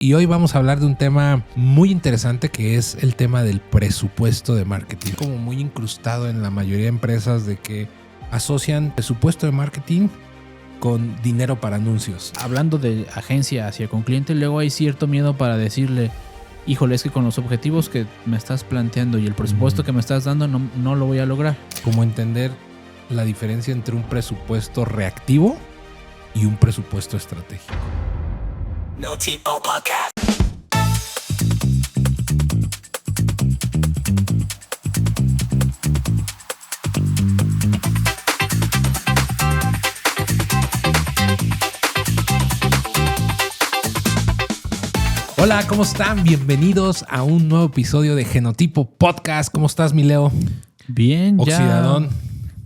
Y hoy vamos a hablar de un tema muy interesante que es el tema del presupuesto de marketing. Como muy incrustado en la mayoría de empresas de que asocian presupuesto de marketing con dinero para anuncios. Hablando de agencia hacia con cliente, luego hay cierto miedo para decirle, híjole, es que con los objetivos que me estás planteando y el presupuesto que me estás dando no lo voy a lograr. Como entender la diferencia entre un presupuesto reactivo y un presupuesto estratégico. No Tipo Podcast. Hola, ¿cómo están? Bienvenidos a un nuevo episodio de Genotipo Podcast. ¿Cómo estás, mi Leo? Bien, Oxidadón. ya.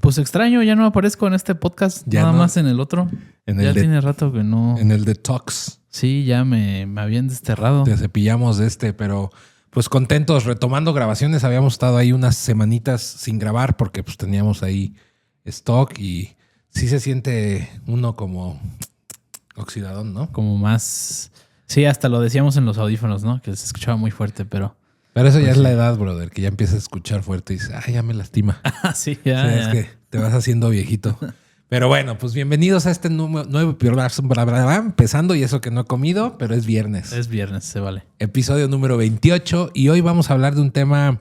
Pues extraño, ya no aparezco en este podcast, Ya nada no. más en el otro. En Ya el tiene rato que no. En el Detox. Sí, ya me habían desterrado. Te cepillamos de pero pues contentos, retomando grabaciones. Habíamos estado ahí unas semanitas sin grabar porque pues teníamos ahí stock y sí se siente uno como oxidadón, ¿no? Como más. Sí, hasta lo decíamos en los audífonos, ¿no? Que se escuchaba muy fuerte, pero. Pero eso ya Pues es la sí. edad, brother, que ya empiezas a escuchar fuerte y dices, ya me lastima. Sí, O sea, ya. es que te vas haciendo viejito. Pero bueno, pues bienvenidos a este nuevo programa, empezando y eso que no he comido, pero es viernes. Es viernes, se vale. Episodio número 28 y hoy vamos a hablar de un tema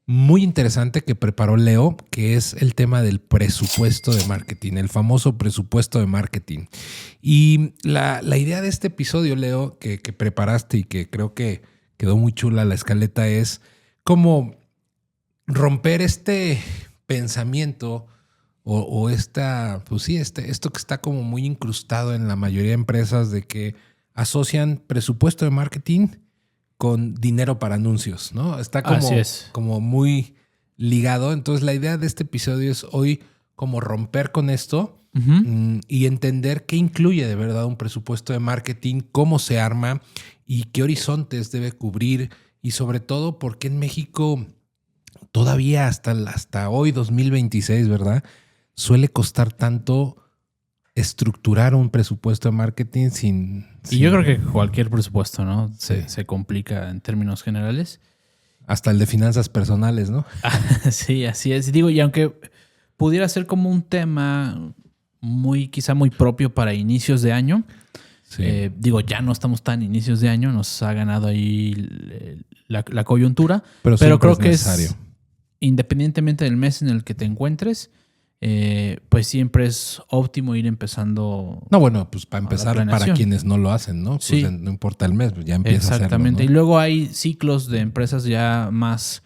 muy interesante que preparó Leo, que es el tema del presupuesto de marketing, el famoso presupuesto de marketing. Y la idea de este episodio, Leo, que preparaste y que creo que quedó muy chula la escaleta, es como romper este pensamiento o esta, pues sí, esto que está como muy incrustado en la mayoría de empresas de que asocian presupuesto de marketing con dinero para anuncios, ¿no? Está como, Así es. como muy ligado. Entonces la idea de este episodio es hoy como romper con esto y entender qué incluye de verdad un presupuesto de marketing, cómo se arma y qué horizontes debe cubrir y sobre todo por qué en México todavía hasta hoy 2026, ¿verdad? Suele costar tanto estructurar un presupuesto de marketing sin... Y yo creo que cualquier presupuesto, ¿no? Se complica en términos generales. Hasta el de finanzas personales, ¿no? Sí, así es. Digo, y aunque pudiera ser como un tema quizá muy propio para inicios de año, Sí. digo, ya no estamos tan inicios de año, nos ha ganado ahí la coyuntura, Pero pero creo que necesario. es, independientemente del mes en el que te encuentres, pues siempre es óptimo ir empezando. No, bueno, pues para la empezar, para planeación. quienes no lo hacen, ¿no? Pues Sí. no importa el mes, pues ya empieza Exactamente. a Y hacerlo, ¿no? luego hay ciclos de empresas ya más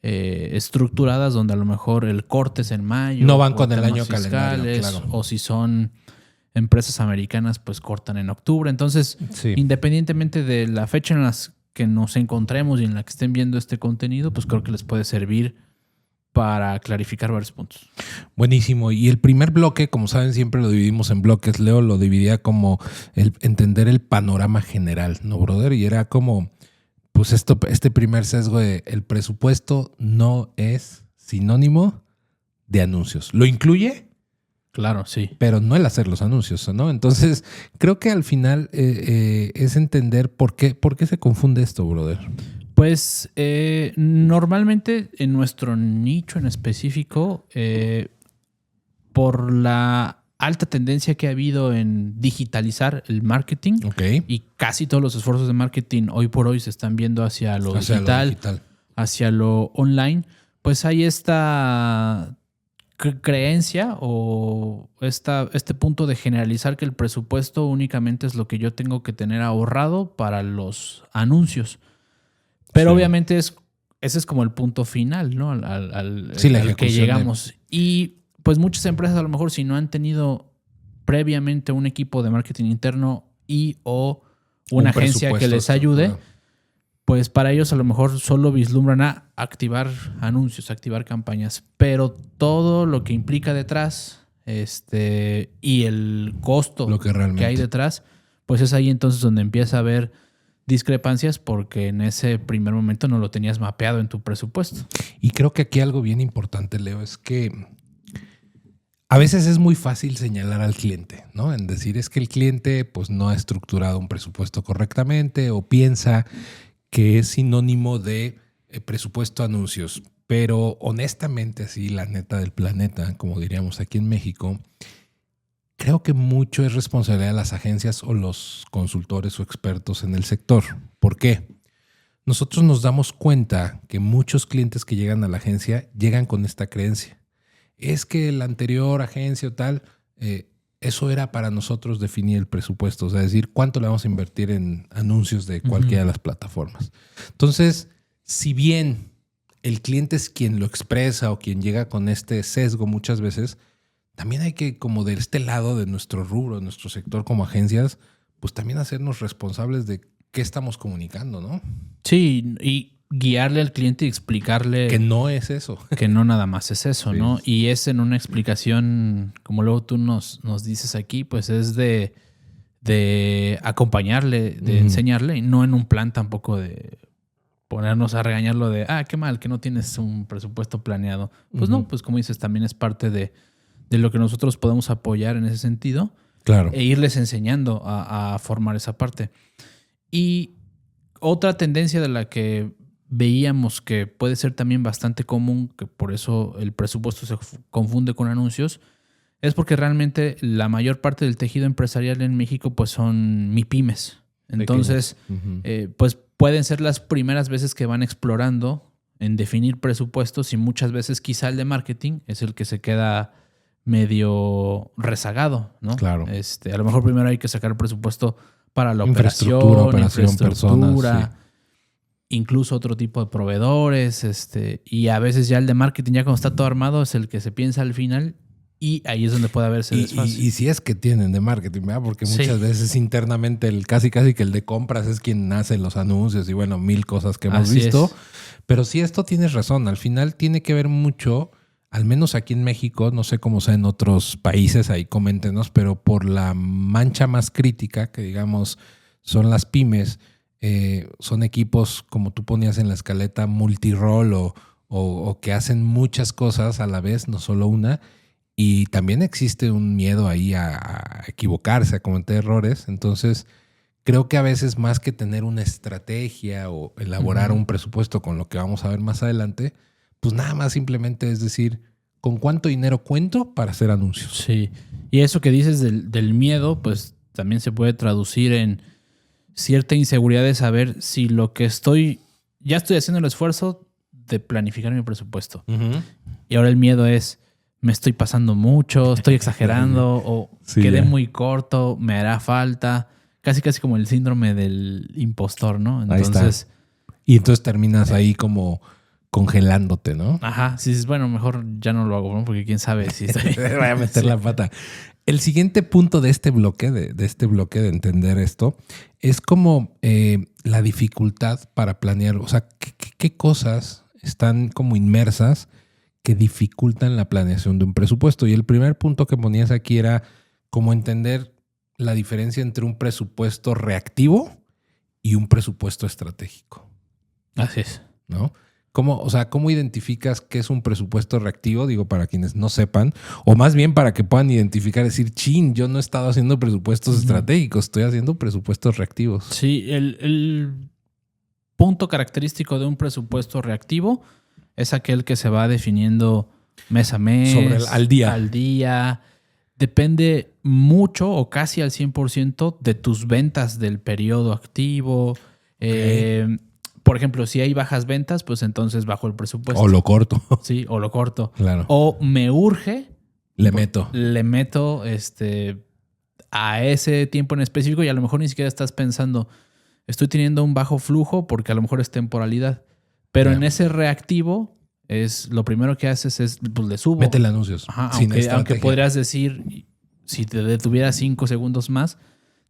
estructuradas donde a lo mejor el corte es en mayo. No van o con el temas año calendario, fiscales, claro. O si son empresas americanas, pues cortan en octubre. Entonces, Sí. independientemente de la fecha en las que nos encontremos y en la que estén viendo este contenido, pues creo que les puede servir para clarificar varios puntos. Buenísimo. Y el primer bloque, como saben, siempre lo dividimos en bloques. Leo lo dividía como entender el panorama general, ¿no, brother? Y era como, pues este primer sesgo de el presupuesto no es sinónimo de anuncios. Lo incluye, Claro, sí. pero no el hacer los anuncios, ¿no? Entonces, creo que al final es entender por qué se confunde esto, brother. Pues normalmente en nuestro nicho en específico, por la alta tendencia que ha habido en digitalizar el marketing Ok. y casi todos los esfuerzos de marketing hoy por hoy se están viendo hacia lo Hacia lo digital, digital. hacia lo online, pues hay esta creencia o este punto de generalizar que el presupuesto únicamente es lo que yo tengo que tener ahorrado para los anuncios. Pero Sí. obviamente ese es como el punto final, ¿no? Al Sí, la que ejecución llegamos. Y pues muchas empresas a lo mejor si no han tenido previamente un equipo de marketing interno o una Un agencia que presupuesto les ayude, estructurado. pues para ellos a lo mejor solo vislumbran a activar anuncios, activar campañas. Pero todo lo que implica detrás y el costo Lo que realmente hay detrás, pues es ahí entonces donde empieza a haber discrepancias porque en ese primer momento no lo tenías mapeado en tu presupuesto. Y creo que aquí algo bien importante, Leo, es que A veces es muy fácil señalar al cliente, ¿no? En decir, es que el cliente pues no ha estructurado un presupuesto correctamente o piensa que es sinónimo de presupuesto a anuncios. Pero honestamente, así la neta del planeta, como diríamos aquí en México, creo que mucho es responsabilidad de las agencias o los consultores o expertos en el sector. ¿Por qué? Nosotros nos damos cuenta que muchos clientes que llegan a la agencia llegan con esta creencia. Es que la anterior agencia o tal, eso era para nosotros definir el presupuesto, o sea, decir cuánto le vamos a invertir en anuncios de cualquiera de las plataformas. Entonces, si bien el cliente es quien lo expresa o quien llega con este sesgo muchas veces, también hay que, como de este lado de nuestro rubro, de nuestro sector como agencias, pues también hacernos responsables de qué estamos comunicando, ¿no? Sí, y guiarle al cliente y explicarle Que no es eso. que no nada más es eso, Sí. ¿no? Y es en una explicación, como luego tú nos dices aquí, pues es de acompañarle, de enseñarle, y no en un plan tampoco de ponernos a regañarlo de, qué mal, que no tienes un presupuesto planeado. Pues no, pues como dices, también es parte de lo que nosotros podemos apoyar en ese sentido. Claro. E irles enseñando a formar esa parte. Y otra tendencia de la que veíamos que puede ser también bastante común, que por eso el presupuesto se confunde con anuncios, es porque realmente la mayor parte del tejido empresarial en México pues son MIPYMES. Entonces, pues pueden ser las primeras veces que van explorando en definir presupuestos y muchas veces quizá el de marketing es el que se queda medio rezagado, ¿no? Claro. A lo mejor primero hay que sacar el presupuesto para la Operación, infraestructura, personas, incluso otro tipo de proveedores, y a veces ya el de marketing, ya cuando está todo armado, es el que se piensa al final y ahí es donde puede haberse desfase. Y si es que tienen de marketing, ¿verdad? Porque Sí. muchas veces internamente casi que el de compras es quien hace los anuncios y bueno, mil cosas que hemos Así visto. es. Pero sí, esto tienes razón. Al final tiene que ver mucho, al menos aquí en México, no sé cómo sea en otros países, ahí coméntenos, pero por la mancha más crítica, que digamos son las pymes, son equipos, como tú ponías en la escaleta, multirol o que hacen muchas cosas a la vez, no solo una. Y también existe un miedo ahí a equivocarse, a cometer errores. Entonces, creo que a veces más que tener una estrategia o elaborar un presupuesto con lo que vamos a ver más adelante, pues nada más simplemente es decir, ¿con cuánto dinero cuento para hacer anuncios? Sí. Y eso que dices del miedo, pues también se puede traducir en cierta inseguridad de saber si lo que ya estoy haciendo el esfuerzo de planificar mi presupuesto. Y ahora el miedo es, me estoy pasando mucho, estoy exagerando o Sí, quedé ya. muy corto, me hará falta. Casi como el síndrome del impostor, ¿no? Ahí está. Y entonces terminas ahí como congelándote, ¿no? Ajá, si dices, bueno, mejor ya no lo hago, ¿no? Porque quién sabe si estoy... Voy a meter la pata. El siguiente punto de este bloque, de entender esto, es como la dificultad para planear. O sea, ¿qué cosas están como inmersas que dificultan la planeación de un presupuesto? Y el primer punto que ponías aquí era como entender la diferencia entre un presupuesto reactivo y un presupuesto estratégico, Así es. ¿no? ¿Cómo identificas qué es un presupuesto reactivo? Digo, para quienes no sepan, o más bien para que puedan identificar, decir, yo no he estado haciendo presupuestos estratégicos, estoy haciendo presupuestos reactivos. Sí, el punto característico de un presupuesto reactivo es aquel que se va definiendo mes a mes, al día. Al día. Depende mucho o casi al 100% de tus ventas del periodo activo. Por ejemplo, si hay bajas ventas, pues entonces bajo el presupuesto. O lo corto. Sí, o lo corto. Claro. O me urge. Le meto A ese tiempo en específico y a lo mejor ni siquiera estás pensando, estoy teniendo un bajo flujo porque a lo mejor es temporalidad. Pero en ese reactivo, lo primero que haces es, pues le subo. Métele anuncios. Ajá, sin aunque estrategia. podrías decir, si te detuvieras 5 segundos más,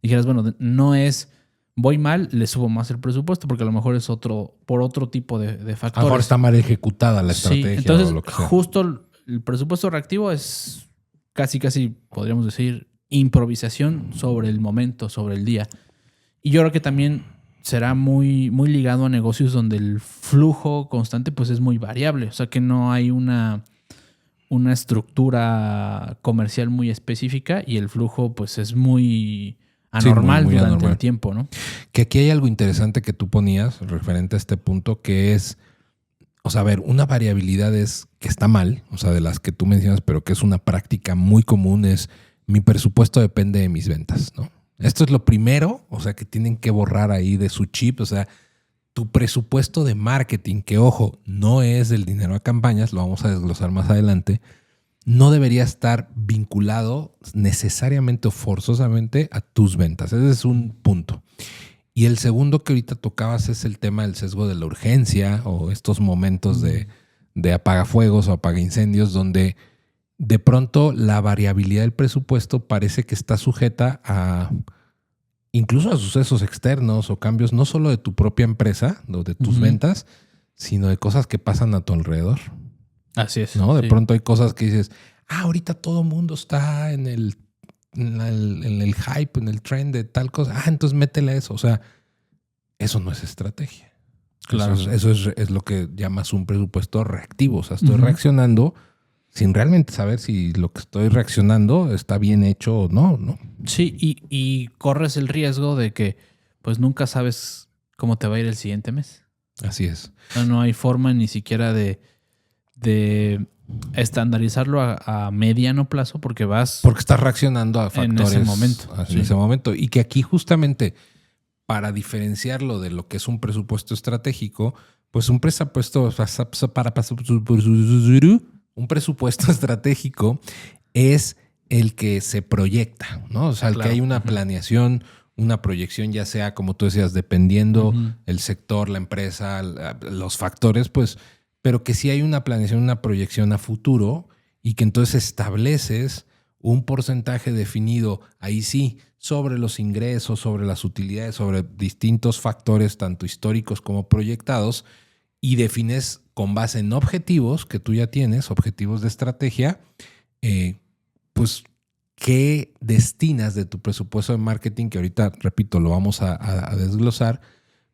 dijeras, bueno, no es voy mal, le subo más el presupuesto porque a lo mejor es por otro tipo de factores. A lo mejor está mal ejecutada la estrategia. Sí, entonces o lo que sea. justo el presupuesto reactivo es casi, podríamos decir, improvisación sobre el momento, sobre el día. Y yo creo que también será muy, muy ligado a negocios donde el flujo constante pues es muy variable. O sea que no hay una una estructura comercial muy específica y el flujo pues es muy anormal muy durante anormal. el tiempo, ¿no? Que aquí hay algo interesante que tú ponías referente a este punto, que es, o sea, a ver, una variabilidad es que está mal, o sea, de las que tú mencionas, pero que es una práctica muy común, es mi presupuesto depende de mis ventas, ¿no? Esto es lo primero, o sea, que tienen que borrar ahí de su chip, o sea, tu presupuesto de marketing, que ojo, no es del dinero a campañas, lo vamos a desglosar más adelante, no debería estar vinculado necesariamente o forzosamente a tus ventas. Ese es un punto. Y el segundo que ahorita tocabas es el tema del sesgo de la urgencia o estos momentos de apagafuegos o apagaincendios donde de pronto la variabilidad del presupuesto parece que está sujeta a incluso a sucesos externos o cambios no solo de tu propia empresa o de tus ventas, sino de cosas que pasan a tu alrededor. Así es. ¿No? De sí. pronto hay cosas que dices, ahorita todo el mundo está en el hype, en el trend de tal cosa. Entonces métele eso. O sea, eso no es estrategia. Claro. Eso es lo que llamas un presupuesto reactivo. O sea, estoy reaccionando sin realmente saber si lo que estoy reaccionando está bien hecho o no, ¿no? Sí, y corres el riesgo de que pues nunca sabes cómo te va a ir el siguiente mes. Así es. No hay forma ni siquiera de estandarizarlo a mediano plazo porque Porque estás reaccionando a factores en ese momento. En ese momento. Y que aquí justamente para diferenciarlo de lo que es un presupuesto estratégico, pues un presupuesto estratégico es el que se proyecta, ¿no? O sea, el que hay una planeación, una proyección, ya sea, como tú decías, dependiendo el sector, la empresa, los factores, pues, pero que sí hay una planeación, una proyección a futuro y que entonces estableces un porcentaje definido, ahí sí, sobre los ingresos, sobre las utilidades, sobre distintos factores, tanto históricos como proyectados, y defines con base en objetivos que tú ya tienes, objetivos de estrategia, pues, ¿qué destinas de tu presupuesto de marketing? Que ahorita, repito, lo vamos a desglosar.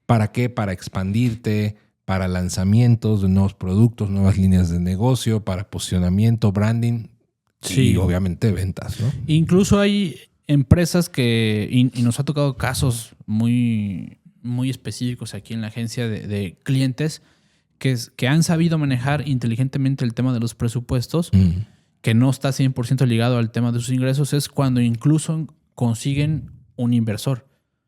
¿Para qué? Para expandirte, para lanzamientos de nuevos productos, nuevas líneas de negocio, para posicionamiento, branding y obviamente ventas, ¿no? Incluso hay empresas que, y nos ha tocado casos muy, muy específicos aquí en la agencia de clientes que han sabido manejar inteligentemente el tema de los presupuestos, que no está 100% ligado al tema de sus ingresos, es cuando incluso consiguen un inversor.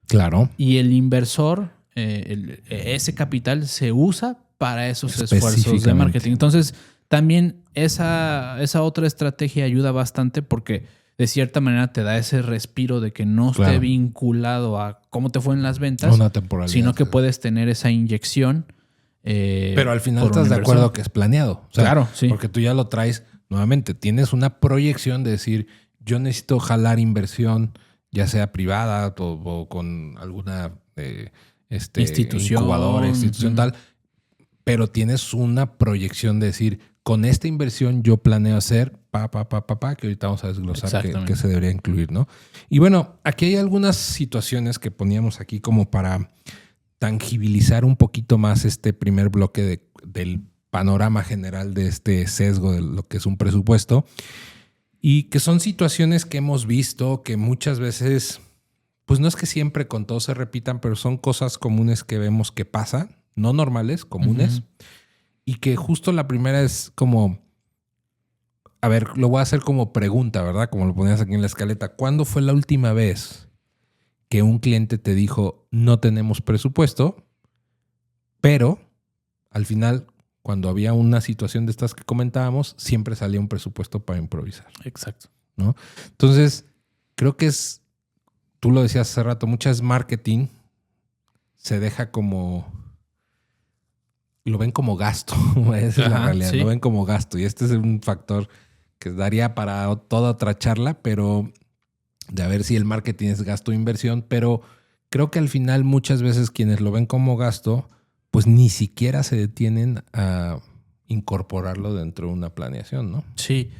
Claro. Y el inversor, ese capital se usa para esos esfuerzos de marketing. Entonces, también esa otra estrategia ayuda bastante porque de cierta manera te da ese respiro de que no esté vinculado a cómo te fue en las ventas, una temporalidad, sino que puedes tener esa inyección. Pero al final estás de acuerdo que es planeado. O sea, claro, sí. Porque tú ya lo traes nuevamente. Tienes una proyección de decir, yo necesito jalar inversión, ya sea privada o con alguna institución, incubadora, institución tal, pero tienes una proyección de decir, con esta inversión yo planeo hacer que ahorita vamos a desglosar que se debería incluir, ¿no? Y bueno, aquí hay algunas situaciones que poníamos aquí como para tangibilizar un poquito más este primer bloque del panorama general de este sesgo de lo que es un presupuesto, y que son situaciones que hemos visto que muchas veces, pues no es que siempre con todo se repitan, pero son cosas comunes que vemos que pasan, no normales, comunes, y que justo la primera es como, a ver, lo voy a hacer como pregunta, ¿verdad? Como lo ponías aquí en la escaleta. ¿Cuándo fue la última vez que un cliente te dijo, no tenemos presupuesto, pero al final, cuando había una situación de estas que comentábamos, siempre salía un presupuesto para improvisar? Exacto. ¿No? Entonces, creo que es, tú lo decías hace rato, muchas marketing se deja como, lo ven como gasto. Esa es la realidad, lo ven como gasto. Y este es un factor que daría para toda otra charla, pero de a ver si el marketing es gasto o inversión, pero creo que al final muchas veces quienes lo ven como gasto, pues ni siquiera se detienen a incorporarlo dentro de una planeación, ¿no? Sí,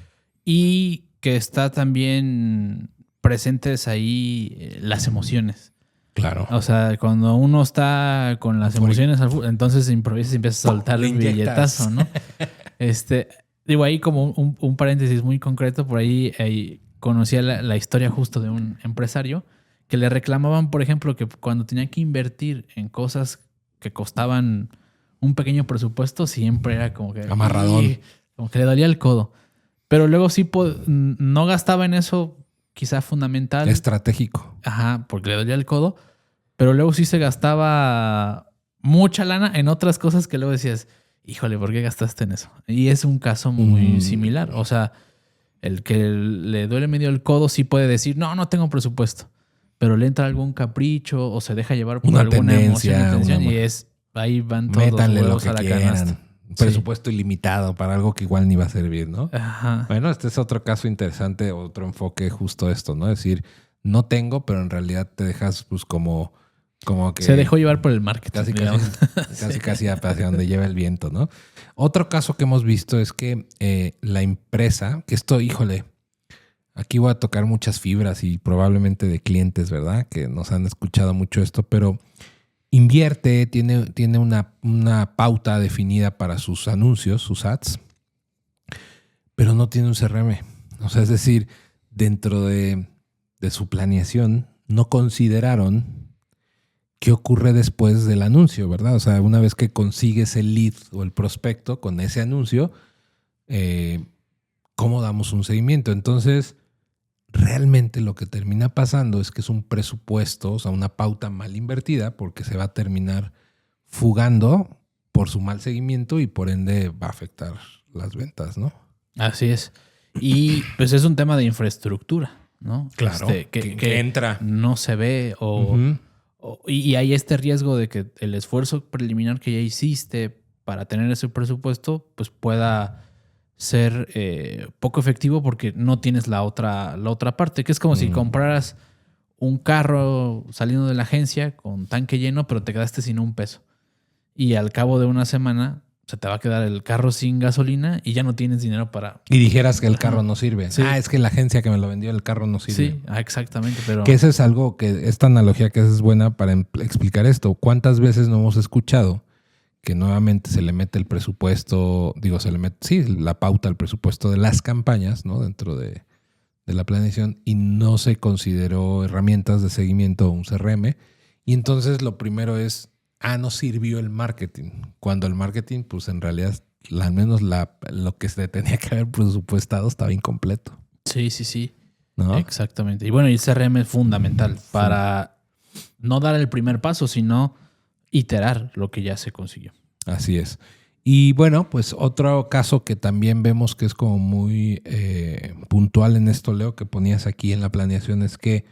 y que está también presentes ahí las emociones. Claro. O sea, cuando uno está con las emociones, entonces improvisas y empiezas a soltar el billetazo, ¿no? Digo, ahí como un paréntesis muy concreto, por ahí conocía la historia justo de un empresario que le reclamaban, por ejemplo, que cuando tenía que invertir en cosas que costaban un pequeño presupuesto, siempre era como que... Amarradón. Como que le dolía el codo. Pero luego sí no gastaba en eso quizá fundamental. Estratégico. Ajá, porque le dolía el codo. Pero luego sí se gastaba mucha lana en otras cosas que luego decías, híjole, ¿por qué gastaste en eso? Y es un caso muy similar. O sea, el que le duele medio el codo sí puede decir, no tengo presupuesto. Pero le entra algún capricho o se deja llevar por Una alguna tendencia, emoción una- y ahí van todos Métanle los lo huevos que a la quieran. canasta. Presupuesto ilimitado para algo que igual ni va a servir, ¿no? Ajá. Bueno, este es otro caso interesante, otro enfoque justo esto, ¿no? Es decir, no tengo, pero en realidad te dejas pues como que... Se dejó llevar por el marketing. Casi, digamos. casi hacia donde lleva el viento, ¿no? Otro caso que hemos visto es que la empresa, que esto, híjole, aquí voy a tocar muchas fibras y probablemente de clientes, ¿verdad? Que nos han escuchado mucho esto, pero invierte, tiene una pauta definida para sus anuncios, sus ads, pero no tiene un CRM. O sea, es decir, dentro de su planeación no consideraron qué ocurre después del anuncio, ¿verdad? O sea, una vez que consigues el lead o el prospecto con ese anuncio, ¿cómo damos un seguimiento? Entonces, realmente lo que termina pasando es que es un presupuesto, o sea, una pauta mal invertida, porque se va a terminar fugando por su mal seguimiento y por ende va a afectar las ventas, ¿no? Así es. Y pues es un tema de infraestructura, ¿no? que entra. No se ve Ujú. y hay este riesgo de que el esfuerzo preliminar que ya hiciste para tener ese presupuesto pues pueda ser poco efectivo porque no tienes la otra parte, que es como si compraras un carro saliendo de la agencia con tanque lleno, pero te quedaste sin un peso. Y al cabo de una semana se te va a quedar el carro sin gasolina y ya no tienes dinero para... Y dijeras que el carro no sirve. Sí. Es que la agencia que me lo vendió el carro no sirve. Sí, exactamente, pero... Que eso es algo que, esta analogía que es buena para explicar esto. ¿Cuántas veces no hemos escuchado que nuevamente se le mete el presupuesto, la pauta al presupuesto de las campañas, ¿no? Dentro de la planeación y no se consideró herramientas de seguimiento o un CRM. Y entonces lo primero es, no sirvió el marketing. Cuando el marketing, pues en realidad, al menos lo que se tenía que haber presupuestado estaba incompleto. Sí. ¿No? Exactamente. Y bueno, el CRM es fundamental para no dar el primer paso, sino iterar lo que ya se consiguió. Así es. Y bueno, pues otro caso que también vemos que es como muy puntual en esto, Leo, que ponías aquí en la planeación, es que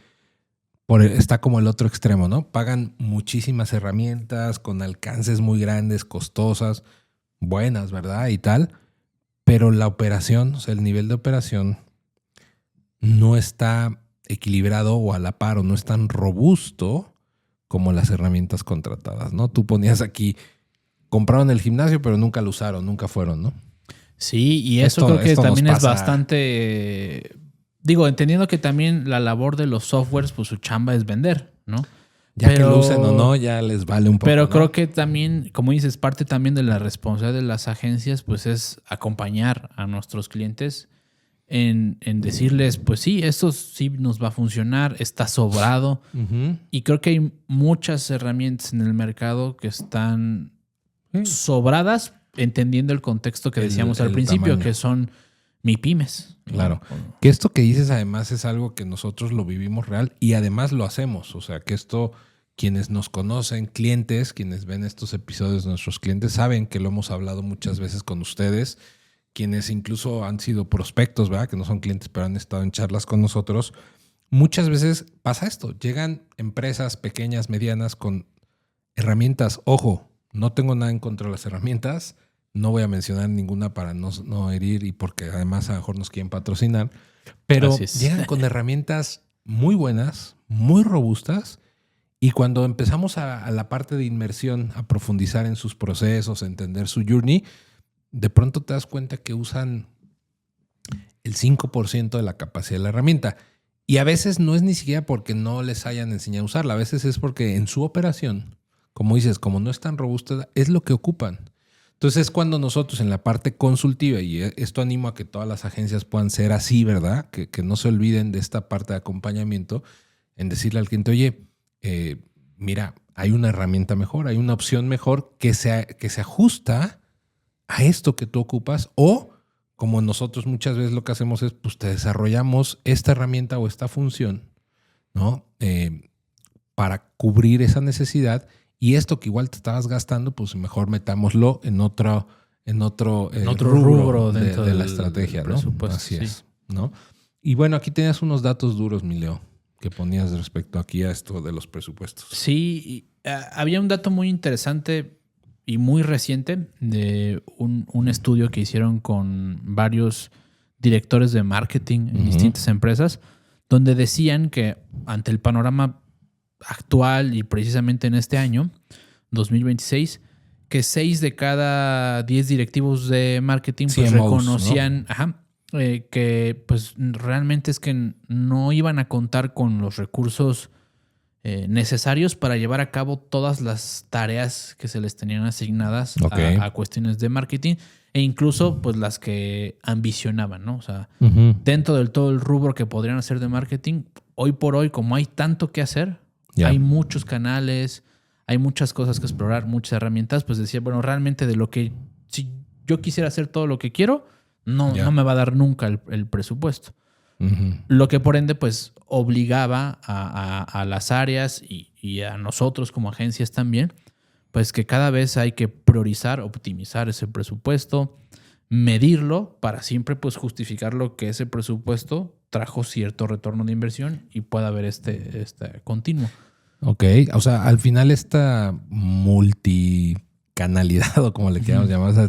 está como el otro extremo, ¿no? Pagan muchísimas herramientas con alcances muy grandes, costosas, buenas, ¿verdad? Y tal, pero la operación, o sea, el nivel de operación no está equilibrado o a la par o no es tan robusto como las herramientas contratadas, ¿no? Tú ponías aquí, compraron el gimnasio, pero nunca lo usaron, nunca fueron, ¿no? Sí, y eso creo que también es bastante... Digo, entendiendo que también la labor de los softwares, pues su chamba es vender, ¿no? Que lo usen o no, ya les vale un poco. Pero ¿no? creo que también, como dices, parte también de la responsabilidad de las agencias, pues es acompañar a nuestros clientes en decirles, pues sí, esto sí nos va a funcionar, está sobrado. Uh-huh. Y creo que hay muchas herramientas en el mercado que están sobradas, entendiendo el contexto que decíamos al principio, tamaño. Que son MIPYMES. Claro. Que esto que dices además es algo que nosotros lo vivimos real y además lo hacemos. O sea, que esto, quienes nos conocen, clientes, quienes ven estos episodios de nuestros clientes, saben que lo hemos hablado muchas veces con ustedes, quienes incluso han sido prospectos, ¿verdad? Que no son clientes, pero han estado en charlas con nosotros. Muchas veces pasa esto. Llegan empresas pequeñas, medianas, con herramientas. Ojo, no tengo nada en contra de las herramientas. No voy a mencionar ninguna para no herir y porque además a lo mejor nos quieren patrocinar. Pero llegan con herramientas muy buenas, muy robustas. Y cuando empezamos a la parte de inmersión, a profundizar en sus procesos, a entender su journey, de pronto te das cuenta que usan el 5% de la capacidad de la herramienta. Y a veces no es ni siquiera porque no les hayan enseñado a usarla. A veces es porque en su operación, como dices, como no es tan robusta, es lo que ocupan. Entonces, cuando nosotros en la parte consultiva, y esto animo a que todas las agencias puedan ser así, ¿verdad? Que no se olviden de esta parte de acompañamiento, en decirle al cliente, oye, mira, hay una herramienta mejor, hay una opción mejor que se ajusta a esto que tú ocupas, o como nosotros muchas veces lo que hacemos es, pues te desarrollamos esta herramienta o esta función, ¿no? Para cubrir esa necesidad. Y esto que igual te estabas gastando, pues mejor metámoslo en otro rubro dentro de la del estrategia, ¿no? presupuesto, Así sí. es, ¿no? Y bueno, aquí tenías unos datos duros, mi Leo, que ponías respecto aquí a esto de los presupuestos. Sí, había un dato muy interesante y muy reciente de un estudio que hicieron con varios directores de marketing en distintas empresas, donde decían que ante el panorama actual y precisamente en este año, 2026, que 6 de cada 10 directivos de marketing pues, CMOs, reconocían que pues realmente es que no iban a contar con los recursos necesarios para llevar a cabo todas las tareas que se les tenían asignadas a cuestiones de marketing e incluso pues las que ambicionaban, ¿no? O sea, dentro del todo el rubro que podrían hacer de marketing, hoy por hoy, como hay tanto que hacer, hay muchos canales, hay muchas cosas que explorar, muchas herramientas, pues decía, bueno, realmente de lo que, si yo quisiera hacer todo lo que quiero, no me va a dar nunca el presupuesto. Lo que por ende, pues, obligaba a las áreas y a nosotros como agencias también, pues que cada vez hay que priorizar, optimizar ese presupuesto, medirlo para siempre pues justificar lo que ese presupuesto trajo cierto retorno de inversión y pueda haber este continuo. Ok, o sea, al final esta multicanalidad o como le queramos llamar, o sea,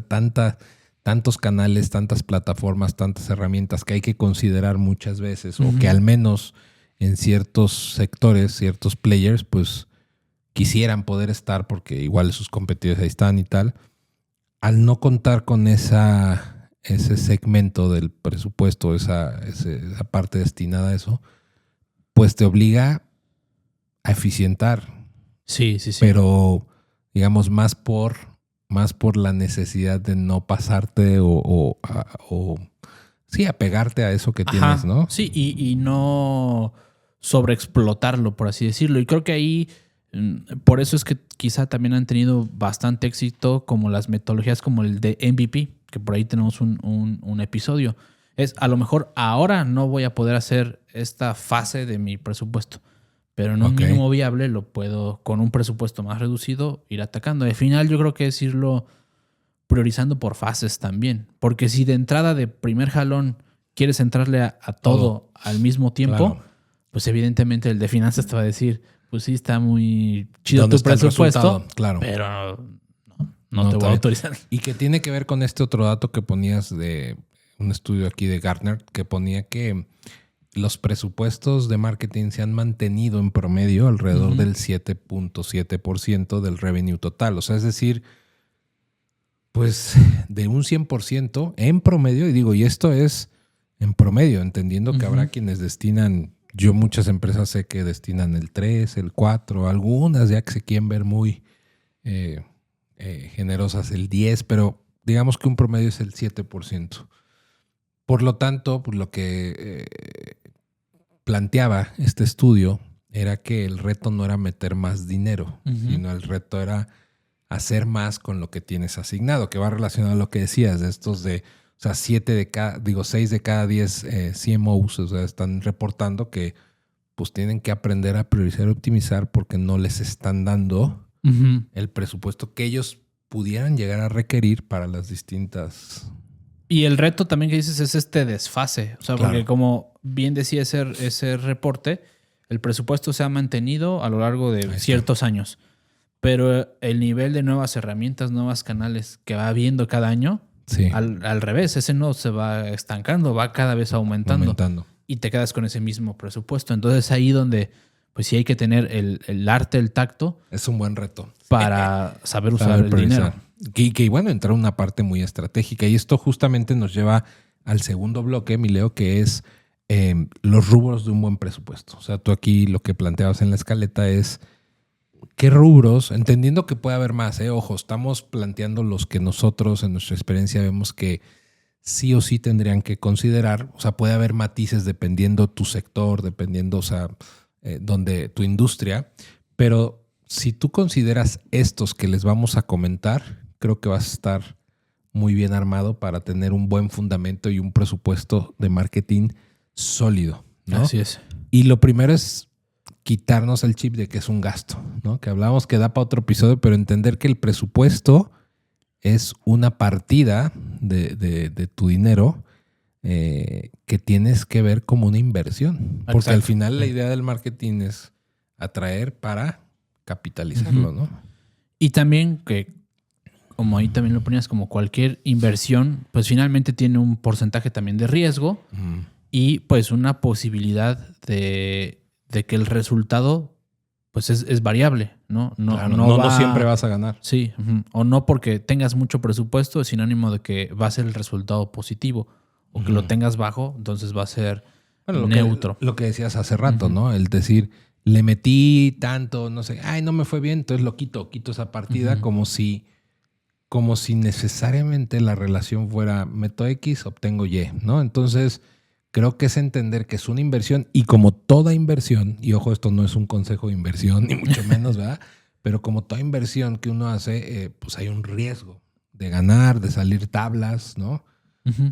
tantos canales, tantas plataformas, tantas herramientas que hay que considerar muchas veces o que al menos en ciertos sectores, ciertos players, pues quisieran poder estar porque igual sus competidores ahí están y tal. Al no contar con ese segmento del presupuesto, esa parte destinada a eso, pues te obliga a eficientar. Sí. Pero, digamos, más por la necesidad de no pasarte o apegarte a eso que tienes, ¿no? Sí, y no sobreexplotarlo, por así decirlo. Y creo que ahí, por eso es que quizá también han tenido bastante éxito como las metodologías como el de MVP, que por ahí tenemos un episodio. Es, a lo mejor ahora no voy a poder hacer esta fase de mi presupuesto, pero en un mínimo viable lo puedo, con un presupuesto más reducido, ir atacando. Al final yo creo que es irlo priorizando por fases también. Porque si de entrada de primer jalón quieres entrarle a todo al mismo tiempo, pues evidentemente el de finanzas te va a decir, pues sí, está muy chido tu presupuesto, pero no te voy a autorizar. Y que tiene que ver con este otro dato que ponías de un estudio aquí de Gartner, que ponía que los presupuestos de marketing se han mantenido en promedio alrededor del 7.7% del revenue total. O sea, es decir, pues de un 100% en promedio, y esto es en promedio, entendiendo que habrá quienes destinan, yo muchas empresas sé que destinan el 3, el 4, algunas ya que se quieren ver muy generosas el 10, pero digamos que un promedio es el 7%. Por lo tanto, pues lo que planteaba este estudio era que el reto no era meter más dinero, sino el reto era hacer más con lo que tienes asignado, que va relacionado a lo que decías, de estos de, o sea, 6 de cada 10 CMOs, o sea, están reportando que pues tienen que aprender a priorizar y optimizar porque no les están dando el presupuesto que ellos pudieran llegar a requerir para las distintas. Y el reto también que dices es este desfase. O sea, porque como bien decía ese reporte, el presupuesto se ha mantenido a lo largo de ciertos años. Pero el nivel de nuevas herramientas, nuevos canales que va habiendo cada año, al revés, ese no se va estancando, va cada vez aumentando. Y te quedas con ese mismo presupuesto. Entonces ahí donde pues sí hay que tener el arte, el tacto. Es un buen reto. Para saber usar el dinero. Que bueno, entrar a una parte muy estratégica. Y esto justamente nos lleva al segundo bloque, mi Leo, que es los rubros de un buen presupuesto. O sea, tú aquí lo que planteabas en la escaleta es qué rubros, entendiendo que puede haber más, ojo, estamos planteando los que nosotros en nuestra experiencia vemos que sí o sí tendrían que considerar, o sea, puede haber matices dependiendo tu sector, dependiendo, o sea, donde tu industria, pero si tú consideras estos que les vamos a comentar, creo que vas a estar muy bien armado para tener un buen fundamento y un presupuesto de marketing sólido, ¿no? Así es. Y lo primero es quitarnos el chip de que es un gasto, ¿no? Que hablábamos que da para otro episodio, pero entender que el presupuesto es una partida de tu dinero que tienes que ver como una inversión. Porque Exacto. al final la idea del marketing es atraer para capitalizarlo, ¿no? Y también que, como ahí también lo ponías, como cualquier inversión, pues finalmente tiene un porcentaje también de riesgo y pues una posibilidad de que el resultado pues es variable, ¿no? Claro, no siempre vas a ganar. Sí, o no porque tengas mucho presupuesto es sinónimo de que va a ser el resultado positivo, o que lo tengas bajo, entonces va a ser neutro. Lo que decías hace rato, ¿no? El decir, le metí tanto, no sé, no me fue bien, entonces lo quito esa partida como si necesariamente la relación fuera meto X, obtengo Y, ¿no? Entonces, creo que es entender que es una inversión y como toda inversión, y ojo, esto no es un consejo de inversión, ni mucho menos, ¿verdad? Pero como toda inversión que uno hace, pues hay un riesgo de ganar, de salir tablas, ¿no?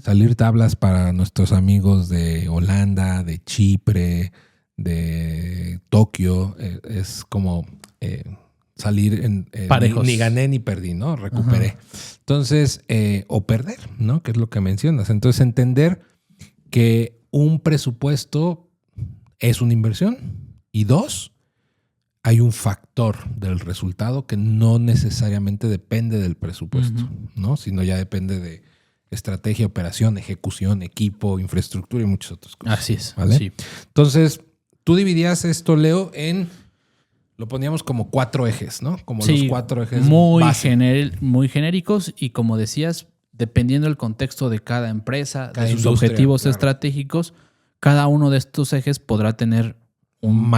Salir tablas para nuestros amigos de Holanda, de Chipre, de Tokio, es como salir en parejos. Ni gané ni perdí, ¿no? Recuperé. Entonces, o perder, ¿no? Que es lo que mencionas. Entonces, entender que un presupuesto es una inversión y dos, hay un factor del resultado que no necesariamente depende del presupuesto, ¿no? Sino ya depende de estrategia, operación, ejecución, equipo, infraestructura y muchas otras cosas. Así es. ¿Vale? Sí. Entonces, tú dividías esto, Leo, lo poníamos como 4 ejes, ¿no? Como los 4 ejes muy genéricos y como decías, dependiendo del contexto de cada empresa, Cada de sus industria, objetivos claro. estratégicos, cada uno de estos ejes podrá tener un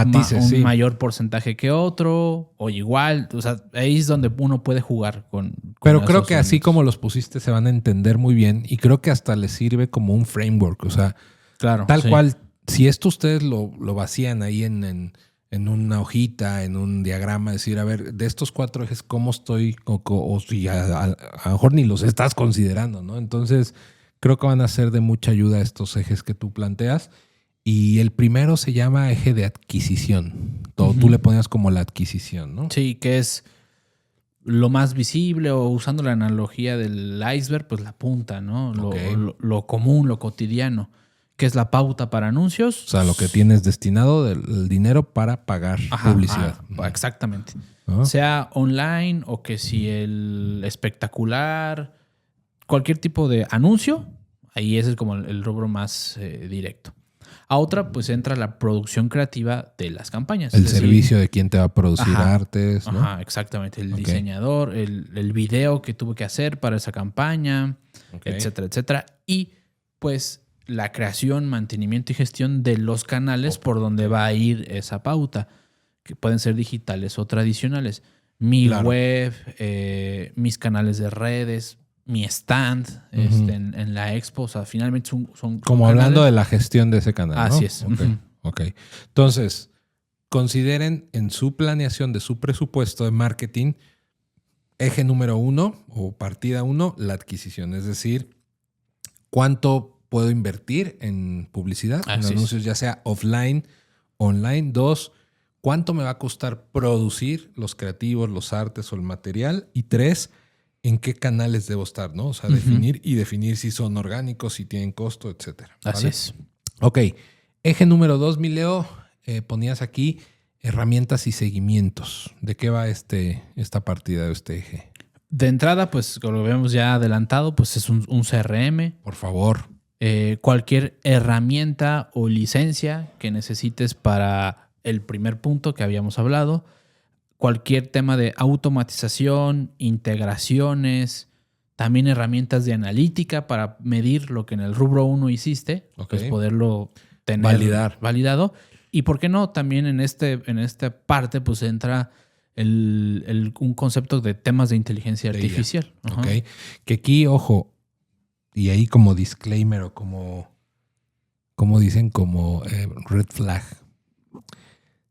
mayor porcentaje que otro o igual. O sea, ahí es donde uno puede jugar con Pero creo esos que así elementos. como los pusiste se van a entender muy bien y creo que hasta les sirve como un framework. O sea, Claro, tal sí. cual, si esto ustedes lo vacían ahí en una hojita, en un diagrama, decir, a ver, de estos 4 ejes, ¿cómo estoy? O si a lo mejor ni los estás considerando, ¿no? Entonces, creo que van a ser de mucha ayuda estos ejes que tú planteas. Y el primero se llama eje de adquisición. Tú le ponías como la adquisición, ¿no? Sí, que es lo más visible o usando la analogía del iceberg, pues la punta, ¿no? Ok. Lo común, lo cotidiano, que es la pauta para anuncios. O sea, lo que tienes destinado del dinero para pagar publicidad. Exactamente. ¿No? Sea online o que si el espectacular, cualquier tipo de anuncio, ahí ese es como el rubro más directo. A otra, pues entra la producción creativa de las campañas. El es decir, servicio de quién te va a producir artes, ¿no? Ajá, exactamente. El diseñador, el video que tuve que hacer para esa campaña, etcétera, etcétera. Y pues la creación, mantenimiento y gestión de los canales por donde va a ir esa pauta, que pueden ser digitales o tradicionales. Mi web, mis canales de redes, mi stand en la expo. O sea, finalmente son como hablando de la gestión de ese canal, ¿no? Así es. Ok. Entonces, consideren en su planeación de su presupuesto de marketing, eje número 1 o partida 1, la adquisición. Es decir, ¿cuánto puedo invertir en publicidad, en anuncios, ya sea offline, online? 2, ¿cuánto me va a costar producir los creativos, los artes o el material? Y 3, ¿en qué canales debo estar, no? O sea, definir si son orgánicos, si tienen costo, etcétera. ¿Vale? Así es. Ok. Eje número 2, mi Leo, ponías aquí herramientas y seguimientos. ¿De qué va esta partida de este eje? De entrada, pues, como lo habíamos ya adelantado, pues es un CRM. Por favor. Cualquier herramienta o licencia que necesites para el primer punto que habíamos hablado. Cualquier tema de automatización, integraciones, también herramientas de analítica para medir lo que en el rubro 1 hiciste, pues poderlo tener validado. Y por qué no, también en esta parte pues entra un concepto de temas de inteligencia De IA. artificial. Ajá. Ok. Que aquí, ojo, y ahí como disclaimer o como dicen, como red flag.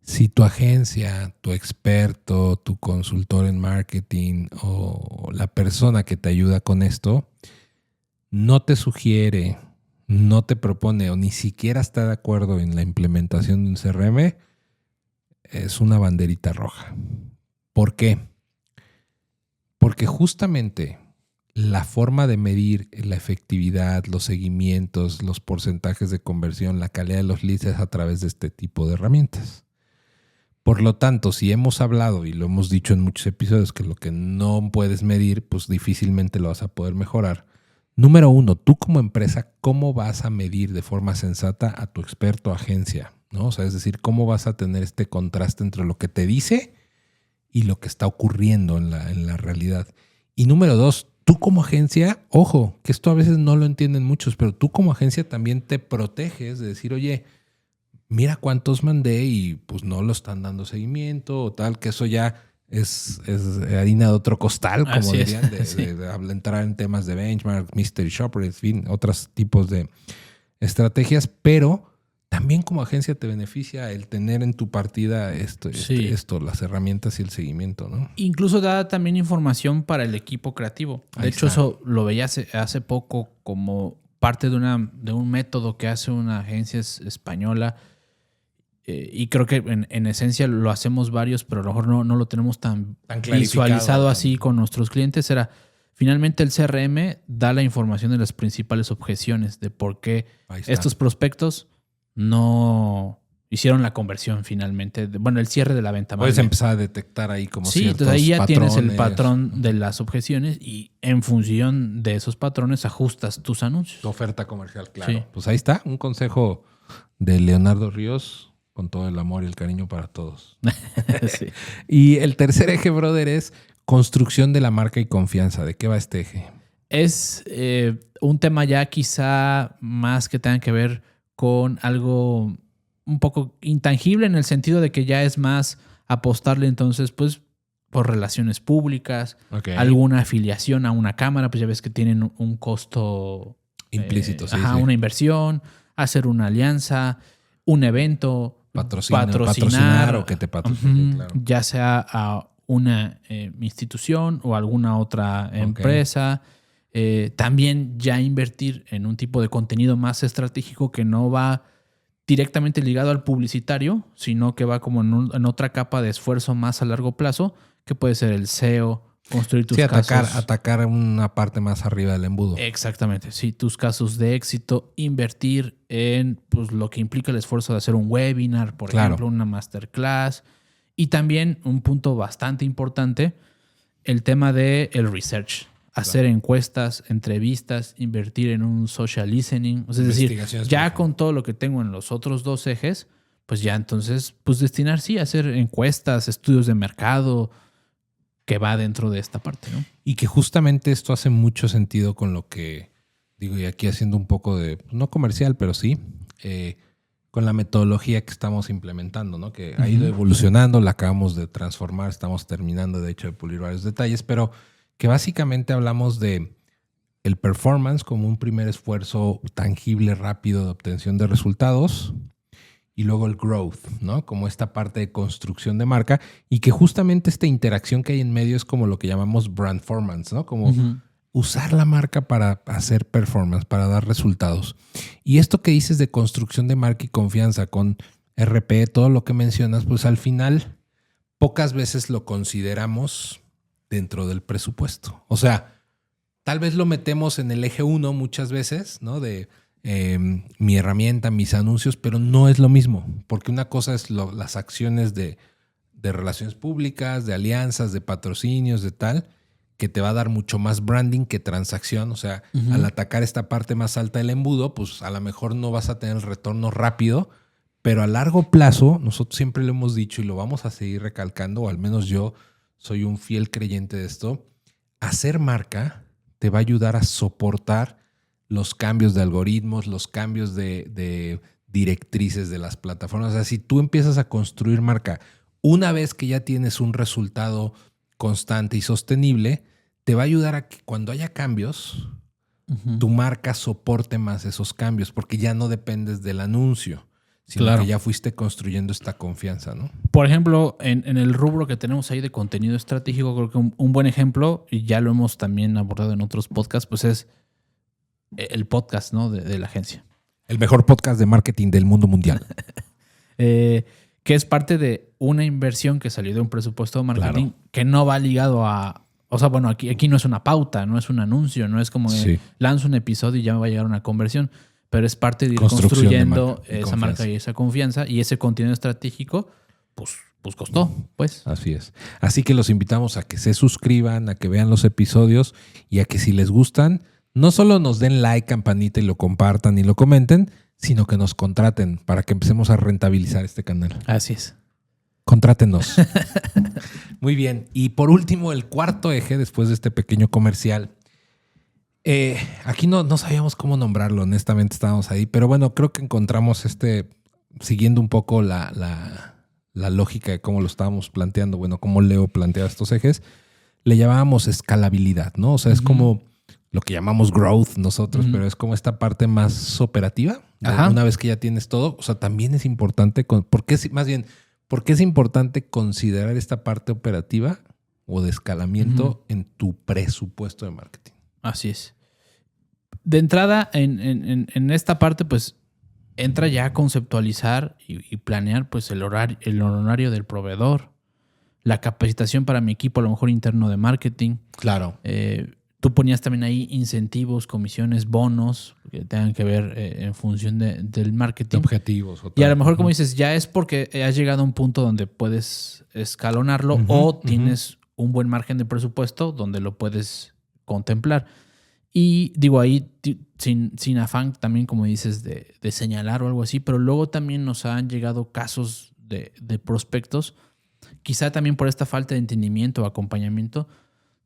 Si tu agencia, tu experto, tu consultor en marketing o la persona que te ayuda con esto no te sugiere, no te propone o ni siquiera está de acuerdo en la implementación de un CRM, es una banderita roja. ¿Por qué? Porque justamente la forma de medir la efectividad, los seguimientos, los porcentajes de conversión, la calidad de los leads es a través de este tipo de herramientas. Por lo tanto, si hemos hablado y lo hemos dicho en muchos episodios que lo que no puedes medir, pues difícilmente lo vas a poder mejorar. Número 1, tú como empresa, ¿cómo vas a medir de forma sensata a tu experto o agencia? ¿No? O sea, es decir, ¿cómo vas a tener este contraste entre lo que te dice y lo que está ocurriendo en la realidad? Y número 2, tú como agencia, ojo, que esto a veces no lo entienden muchos, pero tú como agencia también te proteges de decir, oye, mira cuántos mandé y pues no lo están dando seguimiento o tal, que eso ya es harina de otro costal, como Así es, dirían, sí. de entrar en temas de benchmark, mystery shopper, en fin, otros tipos de estrategias, pero también como agencia te beneficia el tener en tu partida Sí. las herramientas y el seguimiento, ¿no? Incluso da también información para el equipo creativo. De Ahí hecho, está. eso lo veía hace poco como parte de un método que hace una agencia española. Y creo que en esencia lo hacemos varios, pero a lo mejor no lo tenemos tan clarificado, visualizado tan- así con nuestros clientes. Finalmente el CRM da la información de las principales objeciones de por qué Ahí está. estos prospectos no hicieron la conversión finalmente. Bueno, el cierre de la venta. más Puedes bien. empezar a detectar ahí como Sí, ciertos entonces ahí ya tienes el patrones. patrón de las objeciones y en función de esos patrones ajustas tus anuncios. Tu oferta comercial, claro. Sí. Pues ahí está, un consejo de Leonardo Ríos con todo el amor y el cariño para todos. Sí. Y el tercer eje, brother, es construcción de la marca y confianza. ¿De qué va este eje? Es un tema ya quizá más que tenga que ver con algo un poco intangible en el sentido de que ya es más apostarle entonces pues por relaciones públicas, Ok. alguna afiliación a una cámara, pues ya ves que tienen un costo Implícito, sí, ajá, sí. una inversión, hacer una alianza, un evento, Patrocinar o que te patrocinen, ujú, claro. ya sea a una institución o alguna otra empresa. También ya invertir en un tipo de contenido más estratégico que no va directamente ligado al publicitario, sino que va como en otra capa de esfuerzo más a largo plazo, que puede ser el SEO, construir tus Sí, casos. atacar una parte más arriba del embudo. Exactamente, sí, tus casos de éxito, invertir en pues, lo que implica el esfuerzo de hacer un webinar, por Claro. ejemplo, una masterclass. Y también un punto bastante importante, el tema del research. Hacer encuestas, entrevistas, invertir en un social listening. O sea, es decir, Investigaciones ya profundas. con todo lo que tengo en los otros dos ejes, pues ya entonces, pues destinar sí a hacer encuestas, estudios de mercado, que va dentro de esta parte, ¿no? Y que justamente esto hace mucho sentido con lo que digo, y aquí haciendo un poco de, no comercial, pero sí, con la metodología que estamos implementando, ¿no? Que ha ido evolucionando, la acabamos de transformar, estamos terminando de hecho de pulir varios detalles, pero que básicamente hablamos de el performance como un primer esfuerzo tangible, rápido de obtención de resultados, y luego el growth, ¿no? Como esta parte de construcción de marca, y que justamente esta interacción que hay en medio es como lo que llamamos brandformance, ¿no? Como usar la marca para hacer performance, para dar resultados. Y esto que dices de construcción de marca y confianza con RP, todo lo que mencionas, pues al final pocas veces lo consideramos dentro del presupuesto. O sea, tal vez lo metemos en el eje 1 muchas veces, ¿no? De mi herramienta, mis anuncios, pero no es lo mismo, porque una cosa es las acciones de relaciones públicas, de alianzas, de patrocinios, de tal, que te va a dar mucho más branding que transacción. O sea, al atacar esta parte más alta del embudo, pues a lo mejor no vas a tener el retorno rápido, pero a largo plazo, nosotros siempre lo hemos dicho y lo vamos a seguir recalcando, o al menos yo soy un fiel creyente de esto, hacer marca te va a ayudar a soportar los cambios de algoritmos, los cambios de directrices de las plataformas. O sea, si tú empiezas a construir marca Una vez que ya tienes un resultado constante y sostenible, te va a ayudar a que cuando haya cambios, tu marca soporte más esos cambios, porque ya no dependes del anuncio, sino Claro. que ya fuiste construyendo esta confianza, ¿no? Por ejemplo, en el rubro que tenemos ahí de contenido estratégico, creo que un buen ejemplo, y ya lo hemos también abordado en otros podcasts, pues es el podcast, ¿no? de la agencia. El mejor podcast de marketing del mundo mundial. Que es parte de una inversión que salió de un presupuesto de marketing que no va ligado a... O sea, bueno, aquí no es una pauta, no es un anuncio, no es como Sí. lanzo un episodio y ya me va a llegar una conversión, pero es parte de ir Construcción de construyendo marca y esa confianza. marca y esa confianza y ese contenido estratégico, pues costó, pues. Así es. Así que los invitamos a que se suscriban, a que vean los episodios y a que si les gustan, no solo nos den like, campanita y lo compartan y lo comenten, sino que nos contraten para que empecemos a rentabilizar este canal. Así es. Contrátenos. Muy bien. Y por último, el cuarto eje, después de este pequeño comercial. Aquí no sabíamos cómo nombrarlo, honestamente estábamos ahí, pero bueno, creo que encontramos siguiendo un poco la lógica de cómo lo estábamos planteando, bueno, cómo Leo plantea estos ejes, le llamábamos escalabilidad, ¿no? O sea, es como lo que llamamos growth nosotros, pero es como esta parte más operativa. Ajá. Una vez que ya tienes todo, o sea, también es importante, ¿por qué es importante considerar esta parte operativa o de escalamiento en tu presupuesto de marketing? Así es. De entrada, en esta parte, pues, entra ya a conceptualizar y planear pues el horario del proveedor, la capacitación para mi equipo, a lo mejor interno de marketing. Claro. Tú ponías también ahí incentivos, comisiones, bonos que tengan que ver en función del marketing. Objetivos. Y a lo mejor, como dices, ya es porque has llegado a un punto donde puedes escalonarlo o tienes un buen margen de presupuesto donde lo puedes contemplar. Y digo ahí, sin afán también, como dices, de señalar o algo así, pero luego también nos han llegado casos de prospectos, quizá también por esta falta de entendimiento o acompañamiento,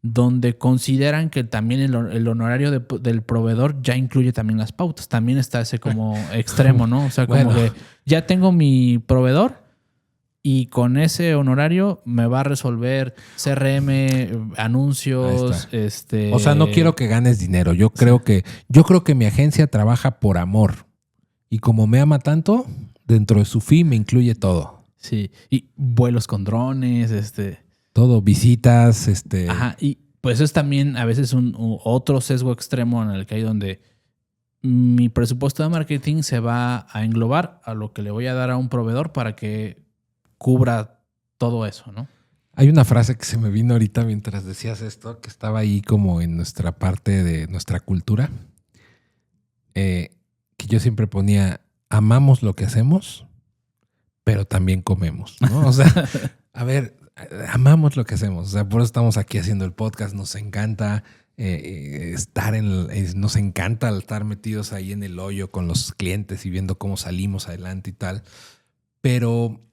donde consideran que también el honorario del proveedor ya incluye también las pautas. También está ese como extremo, ¿no? O sea, como Bueno. que ya tengo mi proveedor y con ese honorario me va a resolver CRM, anuncios, Ahí O sea, no quiero que ganes dinero. Yo creo que mi agencia trabaja por amor. Y como me ama tanto, dentro de su fee me incluye todo. Sí, y vuelos con drones, Todo, visitas, Ajá, y pues es también a veces otro sesgo extremo en el que hay donde mi presupuesto de marketing se va a englobar a lo que le voy a dar a un proveedor para que cubra todo eso, ¿no? Hay una frase que se me vino ahorita mientras decías esto, que estaba ahí como en nuestra parte de nuestra cultura, que yo siempre ponía, amamos lo que hacemos, pero también comemos, ¿no? O sea, a ver, amamos lo que hacemos, o sea, por eso estamos aquí haciendo el podcast, nos encanta nos encanta estar metidos ahí en el hoyo con los clientes y viendo cómo salimos adelante y tal, pero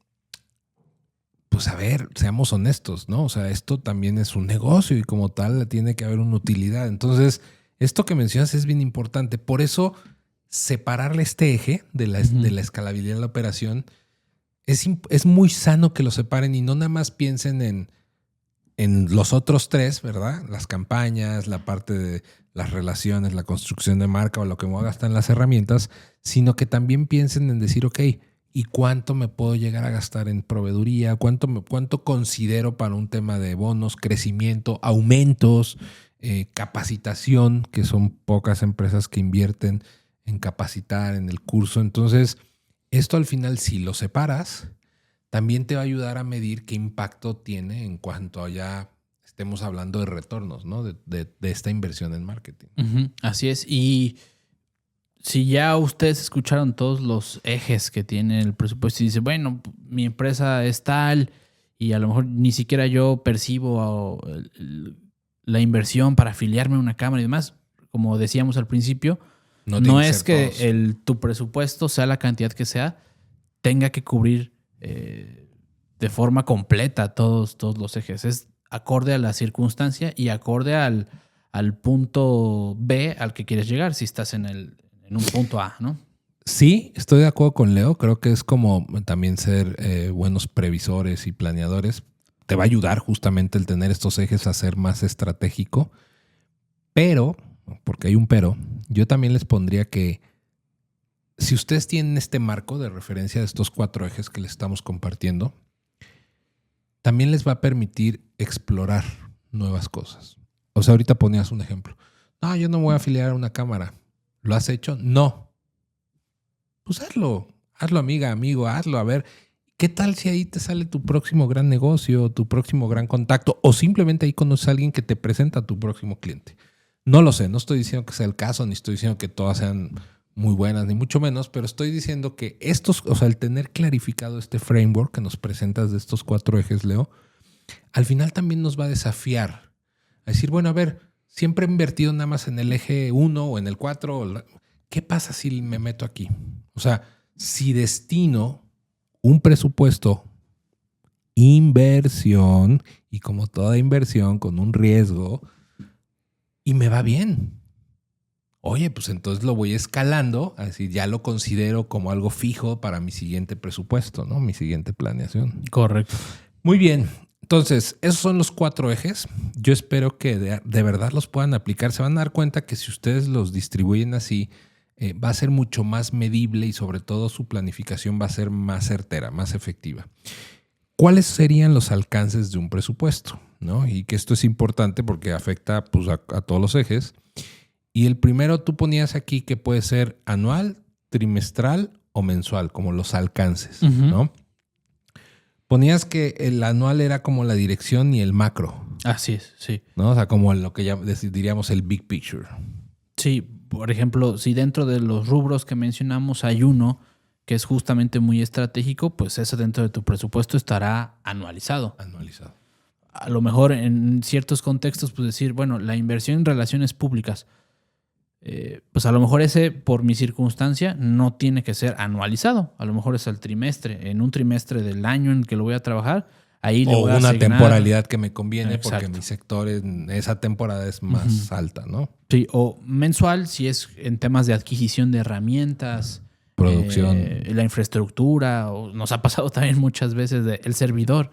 pues a ver, seamos honestos, ¿no? O sea, esto también es un negocio y como tal tiene que haber una utilidad. Entonces, esto que mencionas es bien importante. Por eso, separarle este eje de la escalabilidad de la operación es muy sano que lo separen y no nada más piensen en los otros tres, ¿verdad? Las campañas, la parte de las relaciones, la construcción de marca o lo que me voy a gastar en las herramientas, sino que también piensen en decir, ok, ¿y cuánto me puedo llegar a gastar en proveeduría? ¿Cuánto considero para un tema de bonos, crecimiento, aumentos, capacitación, que son pocas empresas que invierten en capacitar, en el curso? Entonces, esto al final, si lo separas, también te va a ayudar a medir qué impacto tiene en cuanto a ya estemos hablando de retornos, ¿no? De esta inversión en marketing. Así es. Y si ya ustedes escucharon todos los ejes que tiene el presupuesto y dicen, bueno, mi empresa es tal y a lo mejor ni siquiera yo percibo la inversión para afiliarme a una cámara y demás, como decíamos al principio, no es que tu presupuesto, sea la cantidad que sea, tenga que cubrir de forma completa todos los ejes. Es acorde a la circunstancia y acorde al punto B al que quieres llegar si estás en un punto A, ¿no? Sí, estoy de acuerdo con Leo. Creo que es como también ser buenos previsores y planeadores. Te va a ayudar justamente el tener estos ejes a ser más estratégico. Pero, porque hay un pero, yo también les pondría que si ustedes tienen este marco de referencia de estos 4 ejes que les estamos compartiendo, también les va a permitir explorar nuevas cosas. O sea, ahorita ponías un ejemplo. No, yo no me voy a afiliar a una cámara. ¿Lo has hecho? No. Pues hazlo. Hazlo, amiga, amigo, hazlo. A ver, ¿qué tal si ahí te sale tu próximo gran negocio, tu próximo gran contacto? O simplemente ahí conoces a alguien que te presenta a tu próximo cliente. No lo sé, no estoy diciendo que sea el caso, ni estoy diciendo que todas sean muy buenas, ni mucho menos, pero estoy diciendo que el tener clarificado este framework que nos presentas de estos 4 ejes, Leo, al final también nos va a desafiar a decir, bueno, a ver, siempre he invertido nada más en el eje 1 o en el 4. ¿Qué pasa si me meto aquí? O sea, si destino un presupuesto, inversión, y como toda inversión, con un riesgo, y me va bien. Oye, pues entonces lo voy escalando, a decir, ya lo considero como algo fijo para mi siguiente presupuesto, ¿no? Mi siguiente planeación. Correcto. Muy bien. Entonces, esos son los 4 ejes. Yo espero que de verdad los puedan aplicar. Se van a dar cuenta que si ustedes los distribuyen así, va a ser mucho más medible y sobre todo su planificación va a ser más certera, más efectiva. ¿Cuáles serían los alcances de un presupuesto? ¿No? Y que esto es importante porque afecta pues, a todos los ejes. Y el primero tú ponías aquí que puede ser anual, trimestral o mensual, como los alcances, ¿no? Ponías que el anual era como la dirección y el macro. Así es, sí. ¿No? O sea, como lo que ya diríamos el big picture. Sí, por ejemplo, si dentro de los rubros que mencionamos hay uno que es justamente muy estratégico, pues eso dentro de tu presupuesto estará anualizado. Anualizado. A lo mejor en ciertos contextos, pues decir, bueno, la inversión en relaciones públicas, pues a lo mejor ese, por mi circunstancia, no tiene que ser anualizado. A lo mejor es al trimestre. En un trimestre del año en que lo voy a trabajar, ahí le voy a una asignar temporalidad que me conviene. Exacto. Porque mi sector en esa temporada es más alta, ¿no? Sí, o mensual, si es en temas de adquisición de herramientas, producción, la infraestructura, o nos ha pasado también muchas veces el servidor.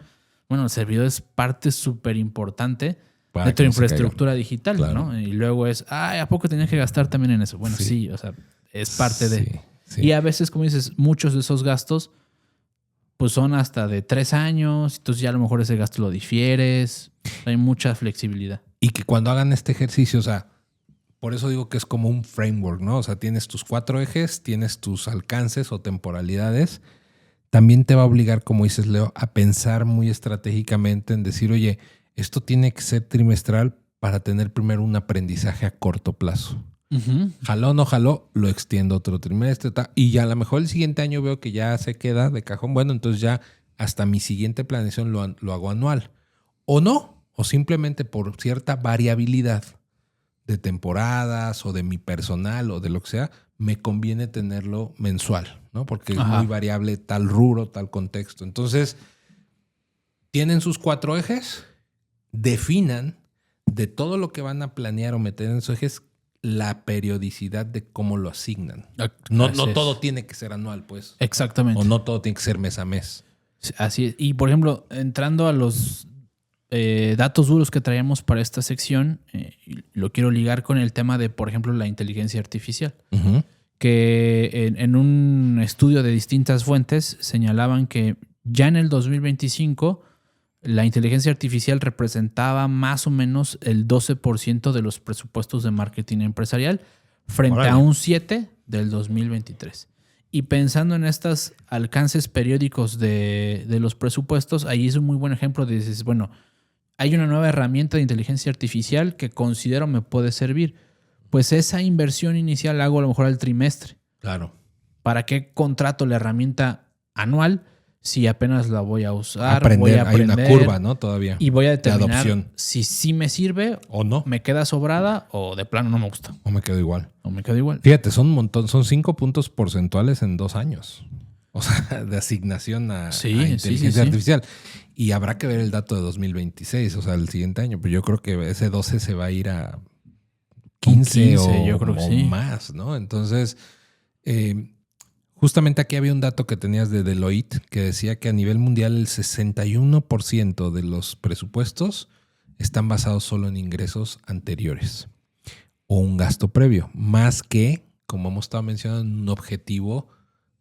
Bueno, el servidor es parte súper importante de tu infraestructura digital, claro. ¿No? Y luego es, ¿a poco tenías que gastar también en eso? Bueno, sí, o sea, es parte de... Sí. Y a veces, como dices, muchos de esos gastos pues son hasta de 3 años, entonces ya a lo mejor ese gasto lo difieres, hay mucha flexibilidad. Y que cuando hagan este ejercicio, o sea, por eso digo que es como un framework, ¿no? O sea, tienes tus 4 ejes, tienes tus alcances o temporalidades. También te va a obligar, como dices, Leo, a pensar muy estratégicamente en decir, oye, esto tiene que ser trimestral para tener primero un aprendizaje a corto plazo. Jaló o no jaló, lo extiendo otro trimestre. Y ya a lo mejor el siguiente año veo que ya se queda de cajón. Bueno, entonces ya hasta mi siguiente planeación lo hago anual. O no, o simplemente por cierta variabilidad de temporadas o de mi personal o de lo que sea, me conviene tenerlo mensual, ¿no? Porque es muy variable tal rubro, tal contexto. Entonces, tienen sus 4 ejes, definan de todo lo que van a planear o meter en sus ejes la periodicidad de cómo lo asignan. No todo tiene que ser anual, pues. Exactamente. O no todo tiene que ser mes a mes. Así es. Y, por ejemplo, entrando a los datos duros que traíamos para esta sección, lo quiero ligar con el tema de, por ejemplo, la inteligencia artificial. Que en un estudio de distintas fuentes señalaban que ya en el 2025 la inteligencia artificial representaba más o menos el 12% de los presupuestos de marketing empresarial frente a un 7% del 2023. Y pensando en estos alcances periódicos de los presupuestos, ahí es un muy buen ejemplo de dices, bueno, hay una nueva herramienta de inteligencia artificial que considero me puede servir. Pues esa inversión inicial la hago a lo mejor al trimestre. Claro. ¿Para qué contrato la herramienta anual si apenas la voy a usar? Voy a aprender, hay una curva, ¿no? Todavía. Y voy a determinar de adopción. Si sí me sirve o no. Me queda sobrada o de plano no me gusta. O me quedo igual. Fíjate, son un montón, son 5 puntos porcentuales en 2 años. O sea, de asignación a inteligencia artificial. Y habrá que ver el dato de 2026, o sea, el siguiente año. Pero yo creo que ese 12 se va a ir a 15 yo creo que o más, ¿no? Entonces, Justamente aquí había un dato que tenías de Deloitte que decía que a nivel mundial el 61% de los presupuestos están basados solo en ingresos anteriores o un gasto previo, más que, como hemos estado mencionando, un objetivo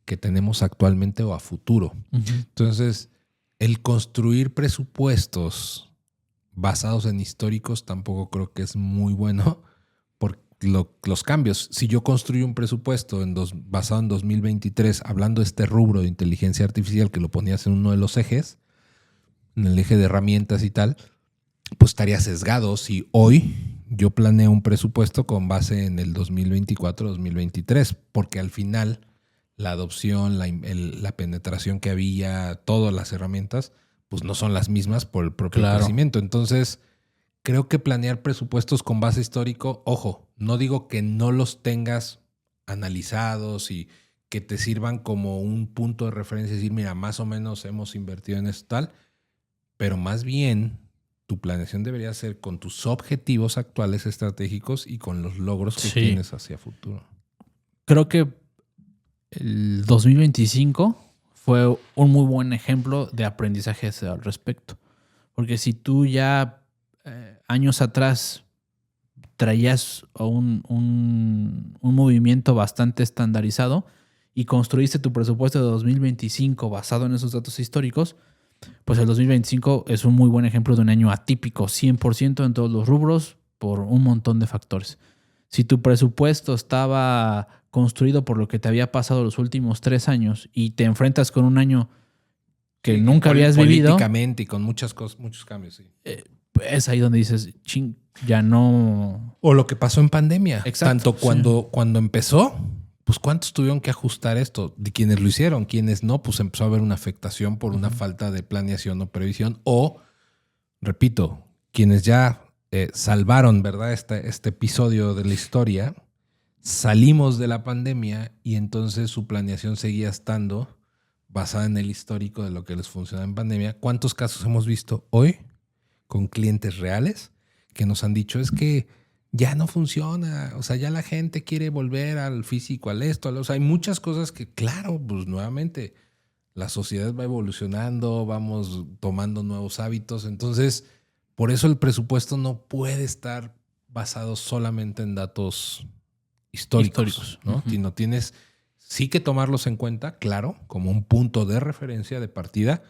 que tenemos actualmente o a futuro. Entonces, el construir presupuestos basados en históricos tampoco creo que es muy bueno por los cambios. Si yo construyo un presupuesto basado en 2023, hablando de este rubro de inteligencia artificial que lo ponías en uno de los ejes, en el eje de herramientas y tal, pues estaría sesgado si hoy yo planeo un presupuesto con base en el 2024-2023, porque al final la adopción, la penetración que había, todas las herramientas, pues no son las mismas por el propio crecimiento. Entonces, creo que planear presupuestos con base histórico, ojo, no digo que no los tengas analizados y que te sirvan como un punto de referencia, decir, mira, más o menos hemos invertido en esto tal, pero más bien tu planeación debería ser con tus objetivos actuales estratégicos y con los logros que tienes hacia futuro. Creo que el 2025 fue un muy buen ejemplo de aprendizaje al respecto. Porque si tú ya años atrás traías un movimiento bastante estandarizado y construiste tu presupuesto de 2025 basado en esos datos históricos, pues el 2025 es un muy buen ejemplo de un año atípico, 100% en todos los rubros, por un montón de factores. Si tu presupuesto estaba construido por lo que te había pasado los últimos 3 años y te enfrentas con un año que nunca habías vivido. Políticamente y con muchas cosas, muchos cambios, sí. Es ahí donde dices, ching, ya no. O lo que pasó en pandemia. Exacto, Tanto cuando empezó, pues ¿cuántos tuvieron que ajustar esto? De quienes lo hicieron, quienes no, pues empezó a haber una afectación por una falta de planeación o previsión. O, repito, quienes ya salvaron, ¿verdad? Este episodio de la historia, salimos de la pandemia y entonces su planeación seguía estando basada en el histórico de lo que les funciona en pandemia. ¿Cuántos casos hemos visto hoy con clientes reales que nos han dicho es que ya no funciona? O sea, ya la gente quiere volver al físico, al esto, o sea, hay muchas cosas que, claro, pues nuevamente la sociedad va evolucionando, vamos tomando nuevos hábitos. Entonces, por eso el presupuesto no puede estar basado solamente en datos históricos, ¿no? Sino tienes sí que tomarlos en cuenta, claro, como un punto de referencia, de partida,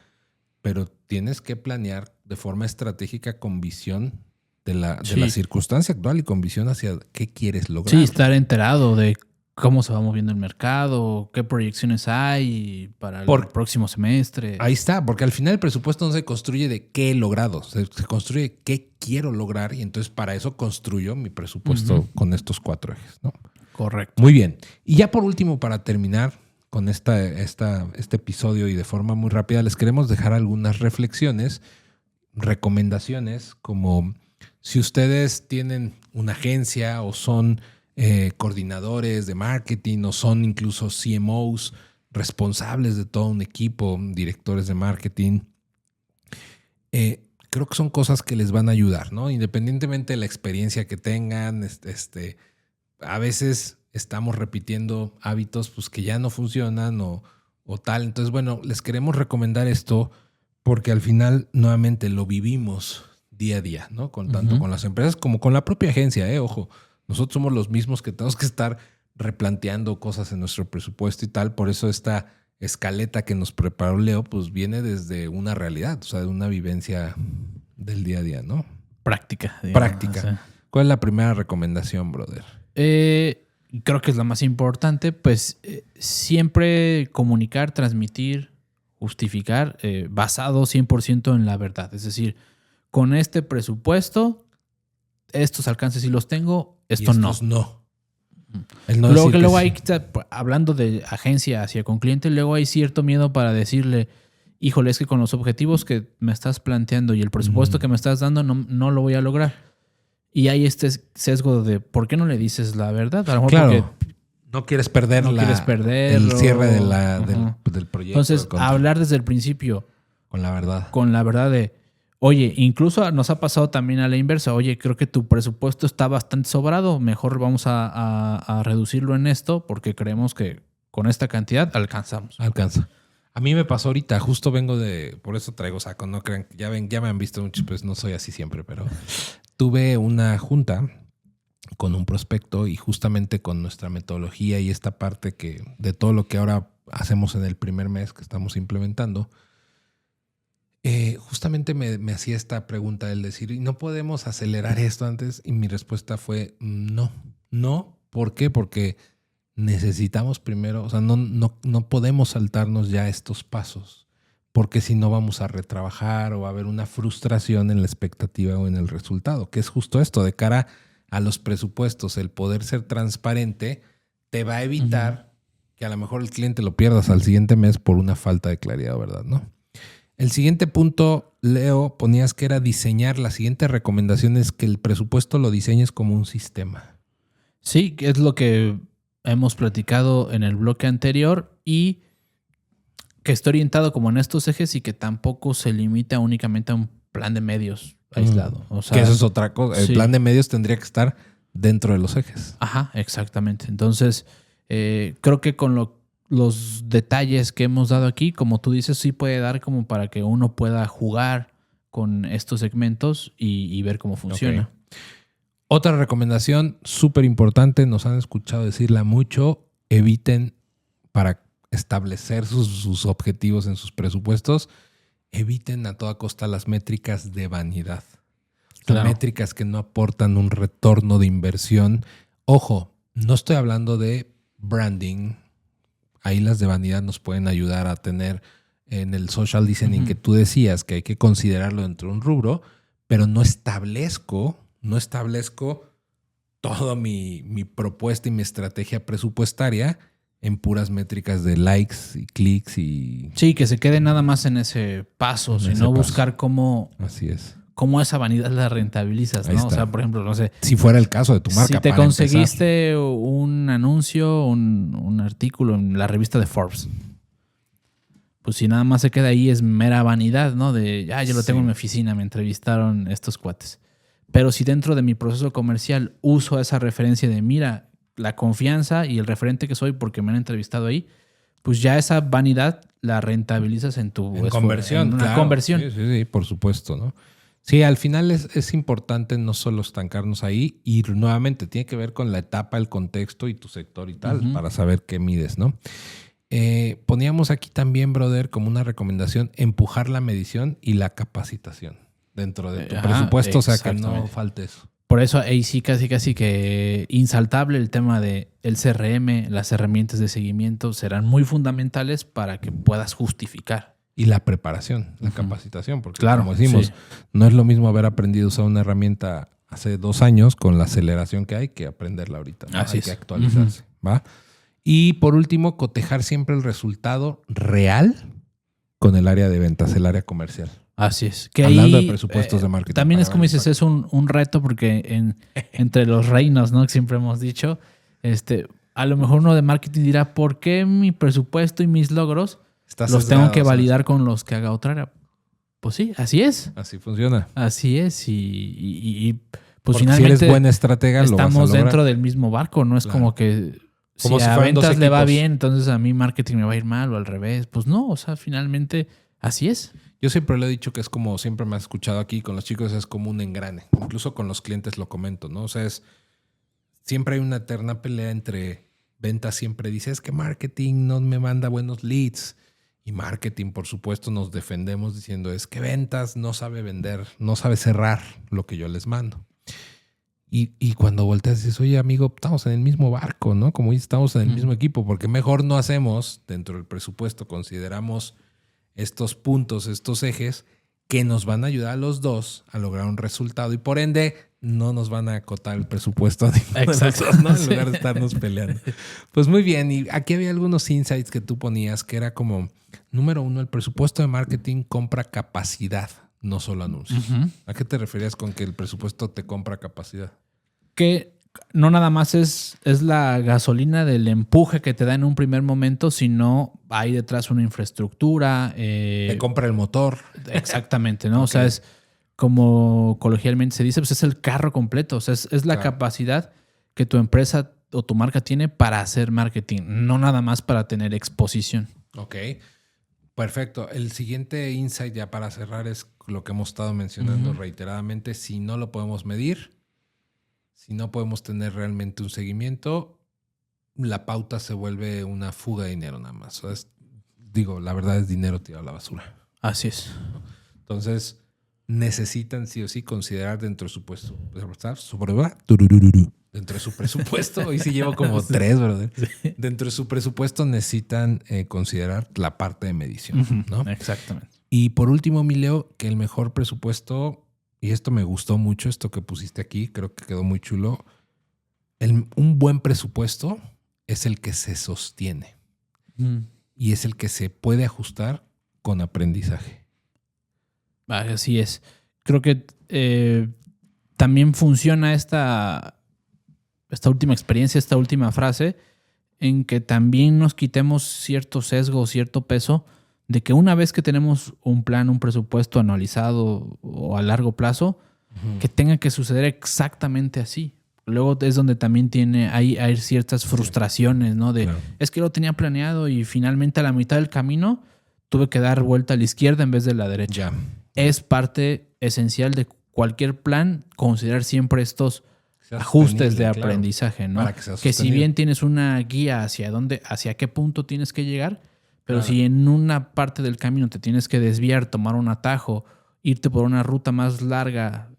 pero tienes que planear de forma estratégica con visión de la circunstancia actual y con visión hacia qué quieres lograr. Sí, estar enterado de cómo se va moviendo el mercado, qué proyecciones hay para el próximo semestre. Ahí está, porque al final el presupuesto no se construye de qué he logrado, se construye de qué quiero lograr y entonces para eso construyo mi presupuesto con estos 4 ejes, ¿no? Correcto. Muy bien. Y ya por último, para terminar con este episodio y de forma muy rápida, les queremos dejar algunas reflexiones, recomendaciones, como si ustedes tienen una agencia o son coordinadores de marketing o son incluso CMOs responsables de todo un equipo, directores de marketing, creo que son cosas que les van a ayudar, ¿no? Independientemente de la experiencia que tengan, a veces estamos repitiendo hábitos pues, que ya no funcionan o tal. Entonces, bueno, les queremos recomendar esto porque al final nuevamente lo vivimos día a día, ¿no? Tanto con las empresas como con la propia agencia, ojo. Nosotros somos los mismos que tenemos que estar replanteando cosas en nuestro presupuesto y tal. Por eso esta escaleta que nos preparó Leo pues viene desde una realidad, o sea, de una vivencia del día a día, ¿no? Práctica. Práctica. Sí. ¿Cuál es la primera recomendación, brother? Creo que es la más importante, pues siempre comunicar, transmitir, justificar, basado 100% en la verdad. Es decir, con este presupuesto, estos alcances sí los tengo, estos no. No. Luego hay, hablando de agencia hacia con cliente, luego hay cierto miedo para decirle, híjole, es que con los objetivos que me estás planteando y el presupuesto que me estás dando no lo voy a lograr. Y hay este sesgo de ¿por qué no le dices la verdad? A lo mejor claro, porque no quieres perder el cierre del proyecto. Entonces, hablar desde el principio. Con la verdad. Con la verdad de, oye, incluso nos ha pasado también a la inversa. Oye, creo que tu presupuesto está bastante sobrado. Mejor vamos a reducirlo en esto porque creemos que con esta cantidad alcanzamos. Alcanza. A mí me pasó ahorita, justo vengo por eso traigo saco, no crean, ya me han visto mucho, pues no soy así siempre, pero tuve una junta con un prospecto y justamente con nuestra metodología y esta parte de todo lo que ahora hacemos en el primer mes que estamos implementando, justamente me hacía esta pregunta, el decir, ¿y no podemos acelerar esto antes? Y mi respuesta fue no. ¿Por qué? Porque necesitamos primero, o sea, no podemos saltarnos ya estos pasos, porque si no vamos a retrabajar o va a haber una frustración en la expectativa o en el resultado, que es justo esto, de cara a los presupuestos, el poder ser transparente te va a evitar que a lo mejor el cliente lo pierdas al siguiente mes por una falta de claridad, ¿verdad? ¿No? El siguiente punto, Leo, ponías que era diseñar. La siguiente recomendación es que el presupuesto lo diseñes como un sistema. Sí, que es lo que hemos platicado en el bloque anterior y que esté orientado como en estos ejes y que tampoco se limita únicamente a un plan de medios aislado. O sea, que eso es otra cosa. El sí. plan de medios tendría que estar dentro de los ejes. Ajá, exactamente. Entonces, creo que con los detalles que hemos dado aquí, como tú dices, sí puede dar como para que uno pueda jugar con estos segmentos y ver cómo funciona. Okay. Otra recomendación súper importante, nos han escuchado decirla mucho, eviten para establecer sus objetivos en sus presupuestos, eviten a toda costa las métricas de vanidad. Claro. Métricas que no aportan un retorno de inversión. Ojo, no estoy hablando de branding. Ahí las de vanidad nos pueden ayudar a tener en el social listening que tú decías que hay que considerarlo dentro de un rubro, pero no establezco toda mi propuesta y mi estrategia presupuestaria en puras métricas de likes y clics y... Sí, que se quede nada más en ese paso, sino buscar cómo... Así es. Cómo esa vanidad la rentabilizas, ¿no? O sea, por ejemplo, no sé. Si fuera el caso de tu marca. Si te conseguiste un anuncio, un artículo en la revista de Forbes, pues si nada más se queda ahí es mera vanidad, ¿no? De, yo lo tengo en mi oficina, me entrevistaron estos cuates. Pero si dentro de mi proceso comercial uso esa referencia de, mira, la confianza y el referente que soy porque me han entrevistado ahí, pues ya esa vanidad la rentabilizas en tu conversión. En una claro. conversión. Sí, por supuesto, ¿no? Sí, al final es importante no solo estancarnos ahí y nuevamente tiene que ver con la etapa, el contexto y tu sector y tal, para saber qué mides, ¿no? Poníamos aquí también, brother, como una recomendación, empujar la medición y la capacitación dentro de tu presupuesto, o sea, que no falte eso. Por eso ahí sí casi que insaltable el tema de el CRM, las herramientas de seguimiento serán muy fundamentales para que puedas justificar. Y la preparación, la capacitación, porque claro, como decimos, no es lo mismo haber aprendido a usar una herramienta hace 2 años con la aceleración que hay que aprenderla ahorita, ¿no? Hay que actualizarse, ¿va? Y por último, cotejar siempre el resultado real con el área de ventas, el área comercial. Así es. Que hablando ahí, de presupuestos de marketing. También es como dices, es un reto porque entre los reinos, ¿no? Que siempre hemos dicho, a lo mejor uno de marketing dirá, ¿por qué mi presupuesto y mis logros los tengo que validar con los que haga otra área? Pues sí, así es. Así funciona. Así es. Y pues porque finalmente si eres buena estratega, estamos dentro del mismo barco. No es como que como si a ventas le va bien, entonces a mí marketing me va a ir mal o al revés. Pues no, o sea, finalmente así es. Yo siempre le he dicho que es como, siempre me has escuchado aquí con los chicos, es como un engrane. Incluso con los clientes lo comento, ¿no? O sea, siempre hay una eterna pelea entre ventas, siempre dice, es que marketing no me manda buenos leads. Y marketing, por supuesto, nos defendemos diciendo, es que ventas no sabe vender, no sabe cerrar lo que yo les mando. Y cuando volteas dices, oye, amigo, estamos en el mismo barco, ¿no? Como dices, estamos en el mismo equipo, porque mejor no hacemos, dentro del presupuesto, consideramos estos puntos, estos ejes que nos van a ayudar a los dos a lograr un resultado y por ende no nos van a acotar el presupuesto de nosotros, ¿no? En lugar de estarnos peleando. Pues muy bien, y aquí había algunos insights que tú ponías que era como, número 1, el presupuesto de marketing compra capacidad, no solo anuncios. ¿A qué te referías con que el presupuesto te compra capacidad? Que no nada más es la gasolina del empuje que te da en un primer momento, sino hay detrás una infraestructura. Te compra el motor. Exactamente, ¿no? Okay. O sea, es como coloquialmente se dice, pues es el carro completo. O sea, es la capacidad que tu empresa o tu marca tiene para hacer marketing, no nada más para tener exposición. Ok, perfecto. El siguiente insight ya para cerrar es lo que hemos estado mencionando reiteradamente. Si no lo podemos medir, si no podemos tener realmente un seguimiento, la pauta se vuelve una fuga de dinero nada más. O sea, la verdad es dinero tirado a la basura. Así es. Entonces, necesitan sí o sí considerar dentro de su presupuesto. Dentro de su presupuesto, hoy sí llevo como 3, brother. Sí. Dentro de su presupuesto necesitan considerar la parte de medición, ¿no? Exactamente. Y por último, mi Leo, que el mejor presupuesto, y esto me gustó mucho, esto que pusiste aquí, creo que quedó muy chulo. Un buen presupuesto es el que se sostiene y es el que se puede ajustar con aprendizaje. Así es. Creo que también funciona esta última experiencia, esta última frase, en que también nos quitemos cierto sesgo, cierto peso, de que una vez que tenemos un plan, un presupuesto anualizado o a largo plazo, que tenga que suceder exactamente así. Luego es donde también hay ciertas frustraciones, ¿no? De, es que lo tenía planeado y finalmente a la mitad del camino tuve que dar vuelta a la izquierda en vez de la derecha. Es parte esencial de cualquier plan considerar siempre estos ajustes de aprendizaje, ¿no? Para que si bien tienes una guía hacia qué punto tienes que llegar, pero si en una parte del camino te tienes que desviar, tomar un atajo, irte por una ruta más larga,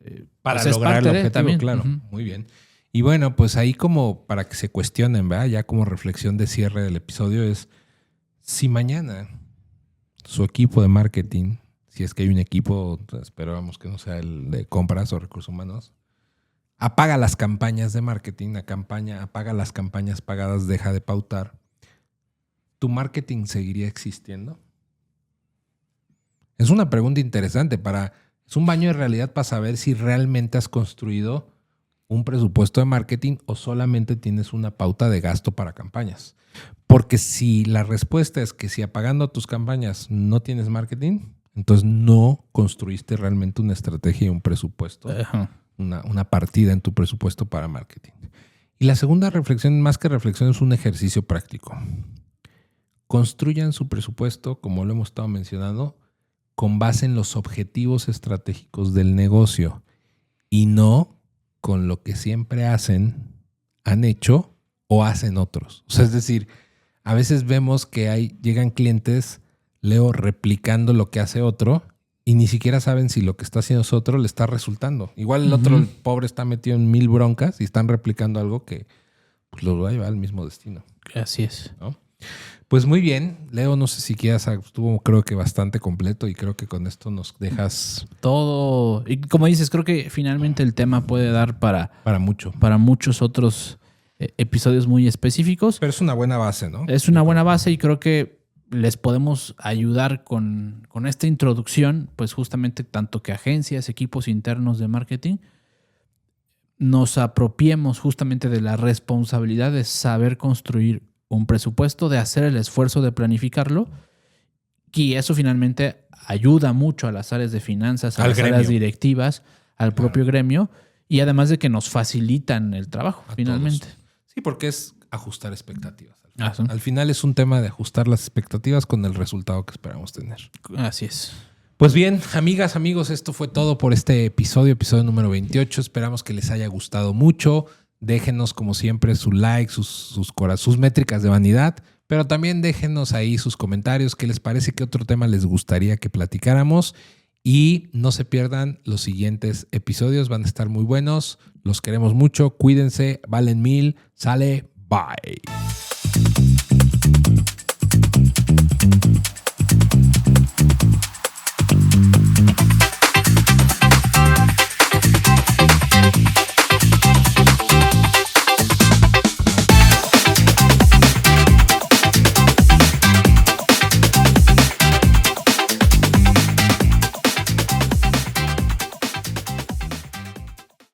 para pues lograr el objetivo, también. Claro. Muy bien. Y bueno, pues ahí como para que se cuestionen, ¿verdad? Ya como reflexión de cierre del episodio es, si mañana su equipo de marketing, si es que hay un equipo, esperamos que no sea el de compras o recursos humanos, apaga las campañas de marketing, apaga las campañas pagadas, deja de pautar, ¿tu marketing seguiría existiendo? Es una pregunta interesante. Es un baño de realidad para saber si realmente has construido un presupuesto de marketing o solamente tienes una pauta de gasto para campañas. Porque si la respuesta es que si apagando tus campañas no tienes marketing, entonces no construiste realmente una estrategia y un presupuesto, una partida en tu presupuesto para marketing. Y la segunda reflexión, más que reflexión, es un ejercicio práctico. Construyan su presupuesto, como lo hemos estado mencionando, con base en los objetivos estratégicos del negocio y no con lo que siempre han hecho o hacen otros. O sea, es decir, a veces vemos que llegan clientes, Leo, replicando lo que hace otro y ni siquiera saben si lo que está haciendo otro le está resultando. Igual el otro, el pobre, está metido en 1000 broncas y están replicando algo que pues, los va a llevar al mismo destino. Así es. ¿No? Pues muy bien, Leo, no sé si quieras, estuvo creo que bastante completo y creo que con esto nos dejas... Todo, y como dices, creo que finalmente el tema puede dar para muchos otros episodios muy específicos. Pero es una buena base, ¿no? Es una buena base y creo que les podemos ayudar con esta introducción, pues justamente tanto que agencias, equipos internos de marketing, nos apropiemos justamente de la responsabilidad de saber construir un presupuesto, de hacer el esfuerzo de planificarlo, y eso finalmente ayuda mucho a las áreas de finanzas, a las áreas directivas, al propio gremio, y además de que nos facilitan el trabajo finalmente. Todos. Sí, porque es ajustar expectativas. Al final es un tema de ajustar las expectativas con el resultado que esperamos tener. Así es. Pues bien, amigas, amigos, esto fue todo por este episodio número 28. Esperamos que les haya gustado mucho. Déjenos, como siempre, su like, sus métricas de vanidad, pero también déjenos ahí sus comentarios, qué les parece, qué otro tema les gustaría que platicáramos. Y no se pierdan los siguientes episodios, van a estar muy buenos. Los queremos mucho, cuídense, valen 1000, sale, bye.